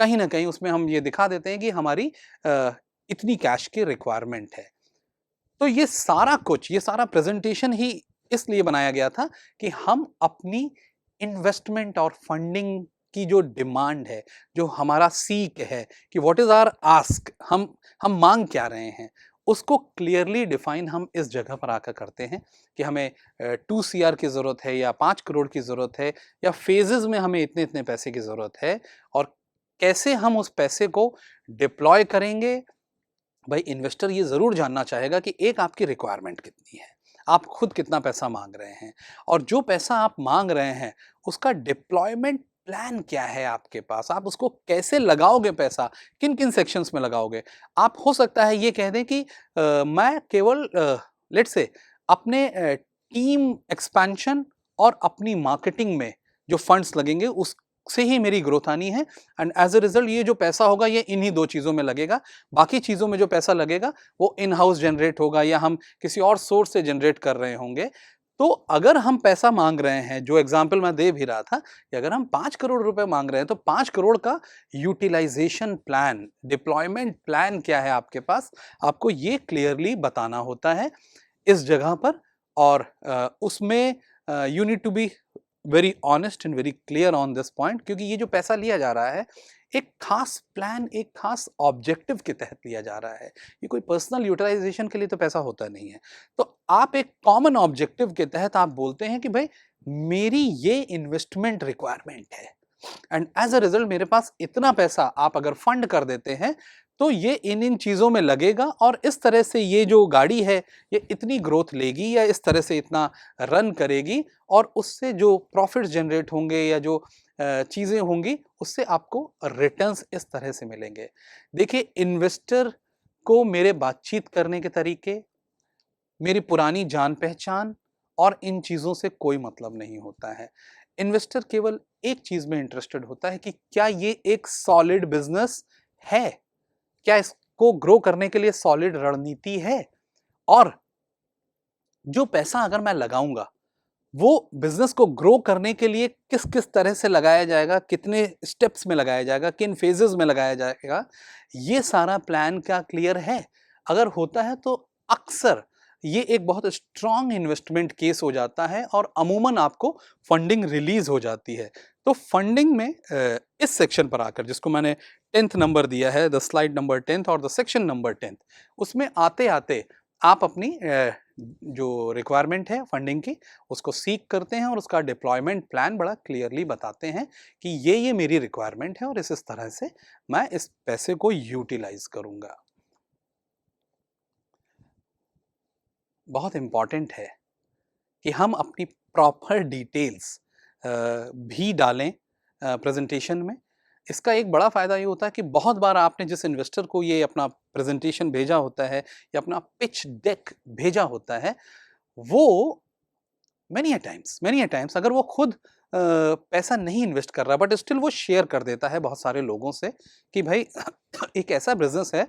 कहीं न कहीं उसमें हम ये दिखा देते हैं कि हमारी इतनी कैश की रिक्वायरमेंट है। तो ये सारा कुछ, ये सारा प्रेज़ेंटेशन ही इसलिए बनाया गया था कि हम अपनी इन्वेस्टमेंट और फंडिंग की जो डिमांड है, जो हमारा सीक है कि व्हाट इज़ आवर आस्क, हम माँग क्या रहे हैं, उसको क्लियरली डिफाइन हम इस जगह पर आकर करते हैं कि हमें 2 सीआर की ज़रूरत है या 5 करोड़ की ज़रूरत है, या फ़ेज़ेज़ में हमें इतने-इतने पैसे की ज़रूरत है और कैसे हम उस पैसे को डिप्लॉय करेंगे। भाई इन्वेस्टर ये ज़रूर जानना चाहेगा कि एक आपकी रिक्वायरमेंट कितनी है, आप खुद कितना पैसा माँग रहे हैं और जो पैसा आप माँग रहे हैं उसका डिप्लॉयमेंट प्लान क्या है आपके पास, आप उसको कैसे लगाओगे पैसा, किन-किन सेक्शंस में लगाओगे। आप हो सकता है ये कह दें कि मैं केवल लेट्स से अपने टीम एक्सपेंशन और अपनी मार्केटिंग में जो फंड्स लगेंगे उससे ही मेरी ग्रोथ आनी है एंड एज़ अ रिज़ल्ट ये जो पैसा होगा ये इन्हीं 2 चीज़ों में लगेगा। बाकी चीज़ों में जो पैसा लगेगा वो इन हाउस जनरेट होगा या हम किसी और सोर्स से जनरेट कर रहे होंगे। तो अगर हम पैसा माँग रहे हैं, जो एग्ज़ाम्पल मैं दे भी रहा था कि अगर हम 5 करोड़ रुपए माँग रहे हैं तो 5 करोड़ का यूटिलाइज़ेशन प्लान, डिप्लॉयमेंट प्लान क्या है आपके पास, आपको ये क्लियरली बताना होता है इस जगह पर। और उसमें you need to be very honest and very clear on this point, क्योंकि ये जो पैसा लिया जा रहा है एक खास प्लान, एक खास ऑब्जेक्टिव के तहत लिया जा रहा है। ये कोई पर्सनल यूटिलाइजेशन के लिए तो पैसा होता नहीं है। तो आप एक कॉमन ऑब्जेक्टिव के तहत आप बोलते हैं कि भाई मेरी ये इन्वेस्टमेंट रिक्वायरमेंट है एंड एज अ रिजल्ट मेरे पास इतना पैसा आप अगर फंड कर देते हैं तो ये इन चीज़ों में लगेगा और इस तरह से ये जो गाड़ी है ये इतनी ग्रोथ लेगी या इस तरह से इतना रन करेगी और उससे जो प्रॉफिट्स जनरेट होंगे या जो चीज़ें होंगी उससे आपको रिटर्न्स इस तरह से मिलेंगे। देखिए इन्वेस्टर को मेरे बातचीत करने के तरीके, मेरी पुरानी जान पहचान और इन चीज़ों से कोई मतलब नहीं होता है। इन्वेस्टर केवल एक चीज़ में इंटरेस्टेड होता है कि क्या ये एक सॉलिड बिज़नेस है? क्या इसको ग्रो करने के लिए सॉलिड रणनीति है? और जो पैसा अगर मैं लगाऊँगा, वो बिज़नेस को ग्रो करने के लिए किस-किस तरह से लगाया जाएगा, कितने स्टेप्स में लगाया जाएगा, किन फ़ेज़ेज़ में लगाया जाएगा, ये सारा प्लान क्या क्लियर है? अगर होता है तो अक्सर ये एक बहुत स्ट्रॉन्ग इन्वेस्टमेंट केस हो जाता है और अमूमन आपको फंडिंग रिलीज़ हो जाती है। तो फंडिंग में इस सेक्शन पर आकर जिसको मैंने 10th नंबर दिया है, द स्लाइड नंबर 10th और द सेक्शन नंबर 10th, उसमें आते-आते आप अपनी जो रिक्वायरमेंट है फंडिंग की उसको सीक करते हैं और उसका डिप्लॉयमेंट प्लान बड़ा क्लियरली बताते हैं कि ये मेरी रिक्वायरमेंट है और इस तरह से मैं इस पैसे को यूटिलाइज करूंगा। बहुत इम्पॉर्टेंट है कि हम अपनी प्रॉपर डिटेल्स भी डालें प्रेजेंटेशन में। इसका एक बड़ा फ़ायदा ये होता है कि बहुत बार आपने जिस इन्वेस्टर को ये अपना प्रेजेंटेशन भेजा होता है या अपना पिच डेक भेजा होता है, वो मैनी अ टाइम्स अगर वो खुद पैसा नहीं इन्वेस्ट कर रहा बट स्टिल वो शेयर कर देता है बहुत सारे लोगों से कि भाई एक ऐसा बिजनेस है,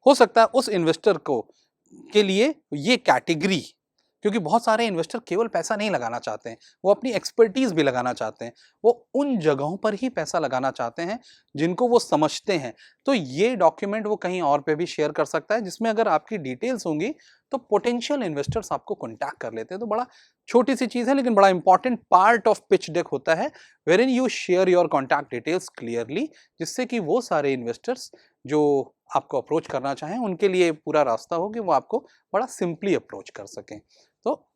हो सकता है उस इन्वेस्टर को के लिए ये कैटेगरी, क्योंकि बहुत सारे इन्वेस्टर केवल पैसा नहीं लगाना चाहते हैं, वो अपनी एक्सपर्टीज भी लगाना चाहते हैं, वो उन जगहों पर ही पैसा लगाना चाहते हैं जिनको वो समझते हैं। तो ये डॉक्यूमेंट वो कहीं और पे भी शेयर कर सकता है, जिसमें अगर आपकी डिटेल्स होंगी तो पोटेंशियल इन्वेस्टर्स आपको कॉन्टैक्ट कर लेते हैं। तो बड़ा छोटी सी चीज़ है लेकिन बड़ा important part of pitch deck होता है, wherein you share your contact details clearly, जिससे कि वो सारे इन्वेस्टर्स जो आपको अप्रोच करना चाहें उनके लिए पूरा रास्ता हो कि वो आपको बड़ा सिंपली अप्रोच कर सकें। तो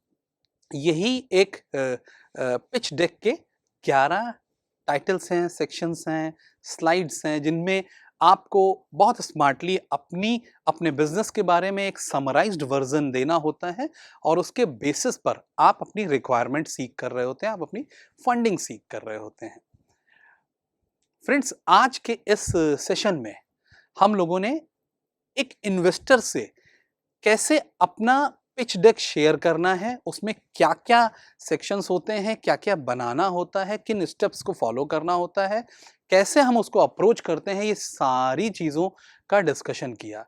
यही एक पिच डेक के 11 टाइटल्स हैं, सेक्शंस हैं, स्लाइड्स हैं, जिनमें आपको बहुत स्मार्टली अपने बिजनेस के बारे में एक समराइज्ड वर्जन देना होता है और उसके बेसिस पर आप अपनी रिक्वायरमेंट सीख कर रहे होते हैं, आप अपनी फंडिंग सीख कर रहे होते हैं। फ्रेंड्स, आज के इस सेशन में हम लोगों ने एक इन्वेस्टर से कैसे अपना पिच डेक शेयर करना है, उसमें क्या क्या सेक्शंस होते हैं, क्या क्या बनाना होता है, किन स्टेप्स को फॉलो करना होता है, कैसे हम उसको अप्रोच करते हैं, ये सारी चीज़ों का डिस्कशन किया।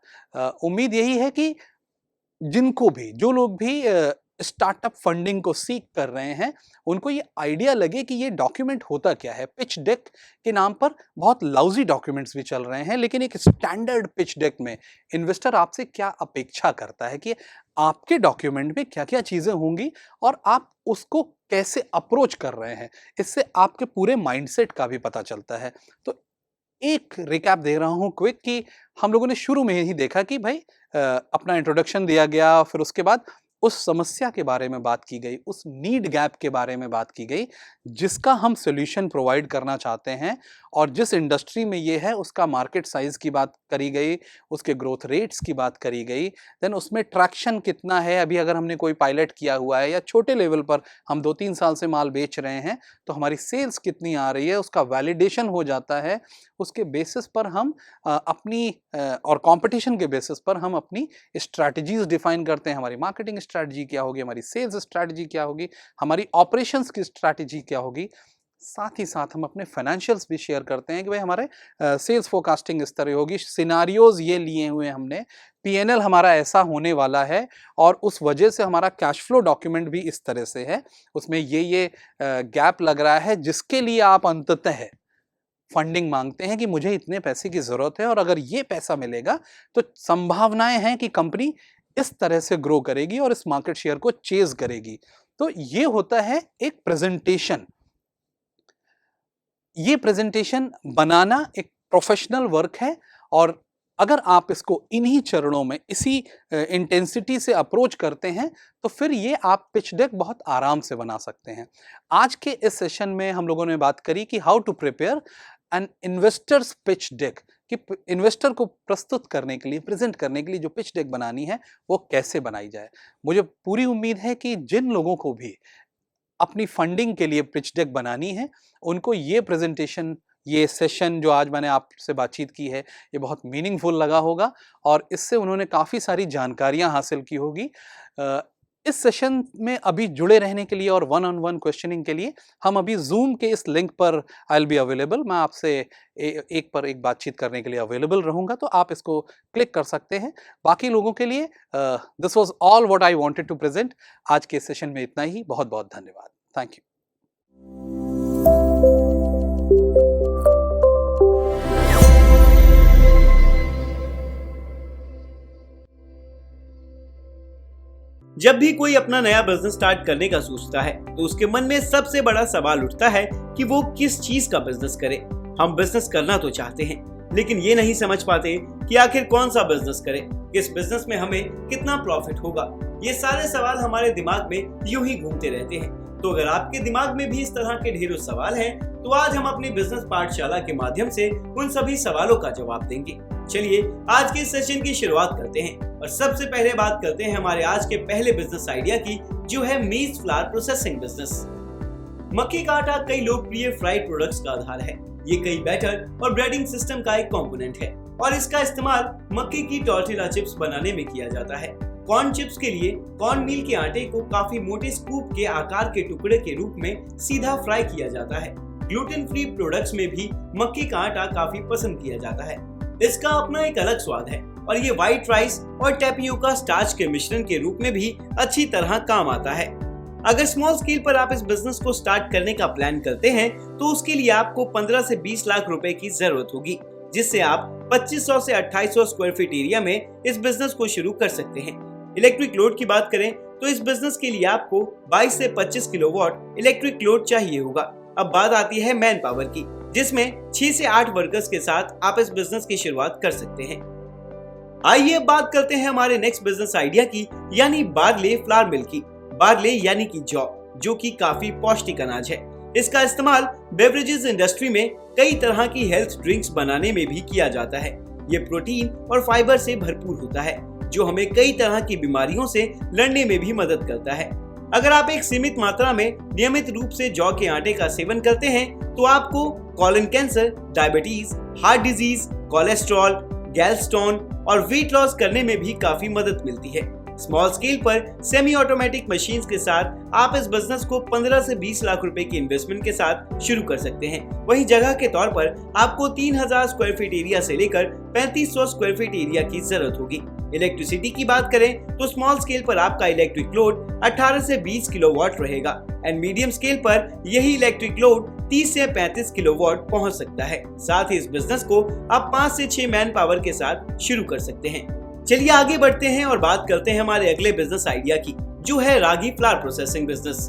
उम्मीद यही है कि जो लोग भी स्टार्टअप फंडिंग को सीख कर रहे हैं, उनको ये आइडिया लगे कि ये डॉक्यूमेंट होता क्या है। पिच डेक के नाम पर बहुत लाउजी डॉक्यूमेंट्स भी चल रहे हैं, लेकिन एक स्टैंडर्ड पिच डेक में इन्वेस्टर आपसे क्या अपेक्षा करता है कि आपके डॉक्यूमेंट में क्या क्या चीज़ें होंगी और आप उसको कैसे अप्रोच कर रहे हैं, इससे आपके पूरे माइंडसेट का भी पता चलता है। तो एक रिकैप दे रहा हूँ क्विक कि हम लोगों ने शुरू में ही देखा कि भाई अपना इंट्रोडक्शन दिया गया, फिर उसके बाद उस समस्या के बारे में बात की गई, उस नीड गैप के बारे में बात की गई जिसका हम सॉल्यूशन प्रोवाइड करना चाहते हैं, और जिस इंडस्ट्री में ये है उसका मार्केट साइज की बात करी गई, उसके ग्रोथ रेट्स की बात करी गई, देन उसमें ट्रैक्शन कितना है। अभी अगर हमने कोई पायलट किया हुआ है या छोटे लेवल पर हम 2-3 साल से माल बेच रहे हैं तो हमारी सेल्स कितनी आ रही है, उसका वैलिडेशन हो जाता है। उसके बेसिस पर हम और कंपटीशन के बेसिस पर हम अपनी स्ट्रैटेजीज डिफाइन करते हैं। हमारी मार्केटिंग स्ट्रैटेजी क्या होगी, हमारी सेल्स स्ट्रैटेजी क्या होगी, हमारी ऑपरेशंस की स्ट्रैटेजी क्या होगी। साथ ही साथ हम अपने फाइनेंशियल्स भी शेयर करते हैं कि भाई हमारे सेल्स फोरकास्टिंग इस तरह होगी, सिनारियोज ये लिए हुए हमने, पीएनएल हमारा ऐसा होने वाला है और उस वजह से हमारा कैश फ्लो डॉक्यूमेंट भी इस तरह से है, उसमें ये गैप लग रहा है जिसके लिए आप अंततः फंडिंग मांगते हैं कि मुझे इतने पैसे की ज़रूरत है और अगर ये पैसा मिलेगा तो संभावनाएं हैं कि कंपनी इस तरह से ग्रो करेगी और इस मार्केट शेयर को चेज करेगी। तो ये होता है एक प्रेजेंटेशन। ये प्रेजेंटेशन बनाना एक प्रोफेशनल वर्क है और अगर आप इसको इन्हीं चरणों में इसी इंटेंसिटी से अप्रोच करते हैं तो फिर ये आप पिच डेक बहुत आराम से बना सकते हैं। आज के इस सेशन में हम लोगों ने बात करी कि how to prepare an investors pitch deck, कि इन्वेस्टर को प्रस्तुत करने के लिए, प्रेजेंट करने के लिए जो पिच डेक बनानी है वो कैसे बनाई जाए। मुझे पूरी उम्मीद है कि जिन लोगों को भी अपनी फंडिंग के लिए पिच डेक बनानी है उनको ये प्रेजेंटेशन, ये सेशन जो आज मैंने आपसे बातचीत की है ये बहुत मीनिंगफुल लगा होगा और इससे उन्होंने काफ़ी सारी जानकारियां हासिल की होगी। इस सेशन में अभी जुड़े रहने के लिए और वन ऑन वन क्वेश्चनिंग के लिए हम अभी जूम के इस लिंक पर आई विल बी अवेलेबल, मैं आपसे एक पर एक बातचीत करने के लिए अवेलेबल रहूंगा, तो आप इसको क्लिक कर सकते हैं। बाकी लोगों के लिए this was all what I wanted to present. आज के सेशन में इतना ही, बहुत बहुत धन्यवाद, थैंक यू। जब भी कोई अपना नया बिजनेस स्टार्ट करने का सोचता है तो उसके मन में सबसे बड़ा सवाल उठता है कि वो किस चीज का बिजनेस करे। हम बिजनेस करना तो चाहते हैं लेकिन ये नहीं समझ पाते कि आखिर कौन सा बिजनेस करें, किस बिजनेस में हमें कितना प्रॉफिट होगा। ये सारे सवाल हमारे दिमाग में यूं ही घूमते रहते हैं। तो अगर आपके दिमाग में भी इस तरह के ढेरों सवाल हैं तो आज हम अपनी बिजनेस पाठशाला के माध्यम से उन सभी सवालों का जवाब देंगे। चलिए आज के सेशन की शुरुआत करते हैं। और सबसे पहले बात करते हैं हमारे आज के पहले बिजनेस आइडिया की, जो है मेज फ्लावर प्रोसेसिंग बिजनेस। मक्के का आटा कई लोकप्रिय फ्राइड प्रोडक्ट्स का आधार है। ये कई बैटर और ब्रेडिंग सिस्टम का एक कंपोनेंट है और इसका इस्तेमाल मक्के की टॉर्टिला चिप्स बनाने में किया जाता है। कॉर्न चिप्स के लिए कॉर्न मील के आटे को काफी मोटे स्कूप के आकार के टुकड़े के रूप में सीधा फ्राई किया जाता है। ग्लूटेन फ्री प्रोडक्ट्स में भी मक्के का आटा काफी पसंद किया जाता है। इसका अपना एक अलग स्वाद है और ये व्हाइट राइस और टैपियोका स्टार्च के मिश्रण के रूप में भी अच्छी तरह काम आता है। अगर स्मॉल स्केल पर आप इस बिजनेस को स्टार्ट करने का प्लान करते हैं तो उसके लिए आपको 15 से 20 लाख रुपए की जरूरत होगी, जिससे आप 2500 से 2800 स्क्वायर फीट एरिया में इस बिजनेस को शुरू कर सकते हैं। इलेक्ट्रिक लोड की बात करें तो इस बिजनेस के लिए आपको 22 से 25 किलोवाट इलेक्ट्रिक लोड चाहिए होगा। अब बात आती है मैन पावर की, जिसमें 6 से 8 वर्कर्स के साथ आप इस बिजनेस की शुरुआत कर सकते हैं। आइए अब बात करते हैं हमारे नेक्स्ट बिजनेस आइडिया की, यानी बार्ले फ्लावर मिल की। बार्ले यानी कि जौ, जो कि काफी पौष्टिक अनाज है। इसका इस्तेमाल बेवरेजेस इंडस्ट्री में कई तरह की हेल्थ ड्रिंक्स बनाने में भी किया जाता है। ये प्रोटीन और फाइबर से भरपूर होता है, जो हमें कई तरह की बीमारियों से लड़ने में भी मदद करता है। अगर आप एक सीमित मात्रा में नियमित रूप से जौ के आटे का सेवन करते हैं तो आपको colon cancer, diabetes, heart disease, cholesterol, gallstone और वेट लॉस करने में भी काफी मदद मिलती है। स्मॉल स्केल पर सेमी ऑटोमेटिक मशीन्स के साथ आप इस बिजनेस को 15 से 20 लाख रुपए की इन्वेस्टमेंट के साथ शुरू कर सकते हैं। वहीं जगह के तौर पर आपको 3000 स्क्वायर फीट एरिया से लेकर 3500 स्क्वायर फीट एरिया की जरूरत होगी। इलेक्ट्रिसिटी की बात करें तो स्मॉल स्केल पर आपका इलेक्ट्रिक लोड 18 से 20 किलोवाट रहेगा एंड मीडियम स्केल पर यही इलेक्ट्रिक लोड 30 से 35 किलोवाट पहुंच सकता है। साथ ही इस बिजनेस को आप 5 से 6 मैन पावर के साथ शुरू कर सकते हैं। चलिए आगे बढ़ते हैं और बात करते हैं हमारे अगले बिजनेस आइडिया की, जो है रागी फ्लावर प्रोसेसिंग बिजनेस।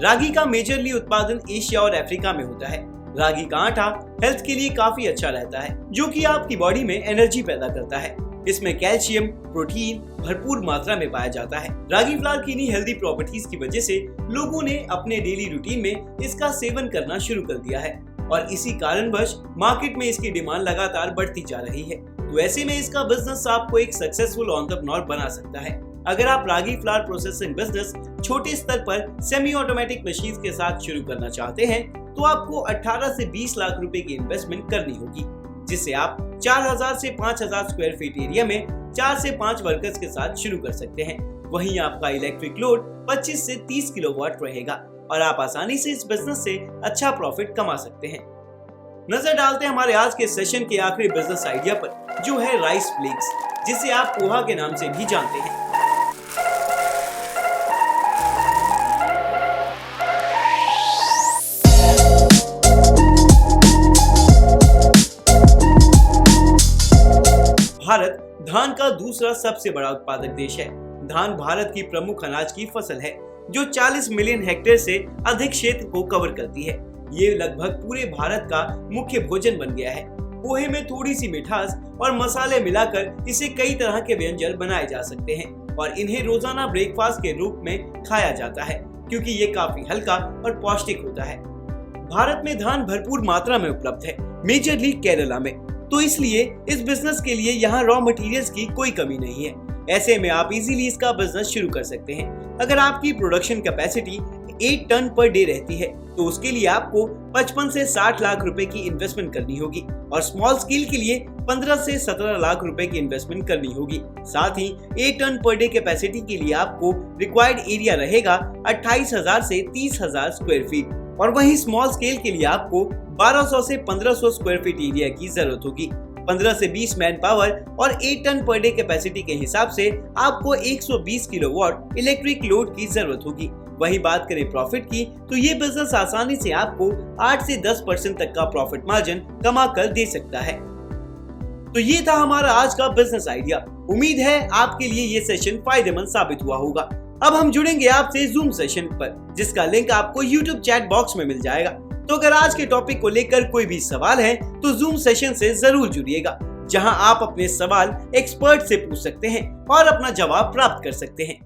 रागी का मेजरली उत्पादन एशिया और अफ्रीका में होता है। रागी का आटा हेल्थ के लिए काफी अच्छा रहता है, जो कि आपकी बॉडी में एनर्जी पैदा करता है। इसमें कैल्शियम, प्रोटीन भरपूर मात्रा में पाया जाता है। रागी फ्लावर की इन्हीं हेल्दी प्रॉपर्टीज की वजह से लोगों ने अपने डेली रूटीन में इसका सेवन करना शुरू कर दिया है और इसी कारणवश मार्केट में इसकी डिमांड लगातार बढ़ती जा रही है। तो ऐसे में इसका बिजनेस आपको एक सक्सेसफुल एंटरप्रेन्योर बना सकता है। अगर आप रागी फ्लावर प्रोसेसिंग बिजनेस छोटे स्तर पर सेमी ऑटोमेटिक मशीन के साथ शुरू करना चाहते हैं तो आपको 18 से 20 लाख रुपए की इन्वेस्टमेंट करनी होगी, जिससे आप 4000 से 5000 स्क्वायर फीट एरिया में 4 से 5 वर्कर्स के साथ शुरू कर सकते हैं। वहीं आपका इलेक्ट्रिक लोड 25 से 30 किलोवाट रहेगा और आप आसानी से इस बिजनेस से अच्छा प्रॉफिट कमा सकते हैं। नजर डालते हैं हमारे आज के सेशन के आखिरी बिजनेस आइडिया पर, जो है राइस फ्लेक्स, जिसे आप पोहा के नाम से भी जानते हैं। भारत धान का दूसरा सबसे बड़ा उत्पादक देश है। धान भारत की प्रमुख अनाज की फसल है, जो 40 मिलियन हेक्टेयर से अधिक क्षेत्र को कवर करती है। ये लगभग पूरे भारत का मुख्य भोजन बन गया है। पोहे में थोड़ी सी मिठास और मसाले मिलाकर इसे कई तरह के व्यंजन बनाए जा सकते हैं और इन्हें रोजाना ब्रेकफास्ट के रूप में खाया जाता है, क्योंकि ये काफी हल्का और पौष्टिक होता है। भारत में धान भरपूर मात्रा में उपलब्ध है, मेजरली केरला में, तो इसलिए इस बिजनेस के लिए यहाँ रॉ मटेरियल्स की कोई कमी नहीं है। ऐसे में आप इजीली इसका बिजनेस शुरू कर सकते हैं। अगर आपकी production capacity 8 ton per day रहती है तो उसके लिए आपको 55 से 60 लाख रुपए की इन्वेस्टमेंट करनी होगी और स्मॉल स्केल के लिए 15 से 17 लाख रुपए की इन्वेस्टमेंट करनी होगी। साथ ही 8 टन पर डे कैपेसिटी के लिए आपको रिक्वायर्ड एरिया रहेगा 28,000 से 30,000 स्क्वायर फीट और वहीं स्मॉल स्केल के लिए आपको 1200 से 1500 स्क्वायर फीट एरिया की जरूरत होगी। 15 से 20 मैन पावर और 8 टन पर डे कैपेसिटी के हिसाब से आपको 120 किलोवाट इलेक्ट्रिक लोड की जरूरत होगी। वहीं बात करें प्रॉफिट की तो ये बिजनेस आसानी से आपको 8 से 10% तक का प्रॉफिट मार्जिन कमा कर दे सकता है। तो ये था हमारा आज का बिजनेस आइडिया। उम्मीद है आपके लिए ये सेशन फायदेमंद साबित हुआ होगा। अब हम जुड़ेंगे आपसे जूम सेशन पर, जिसका लिंक आपको YouTube चैट बॉक्स में मिल जाएगा। तो अगर आज के टॉपिक को लेकर कोई भी सवाल है तो जूम सेशन से जरूर जुड़िएगा, जहां आप अपने सवाल एक्सपर्ट से पूछ सकते हैं और अपना जवाब प्राप्त कर सकते हैं।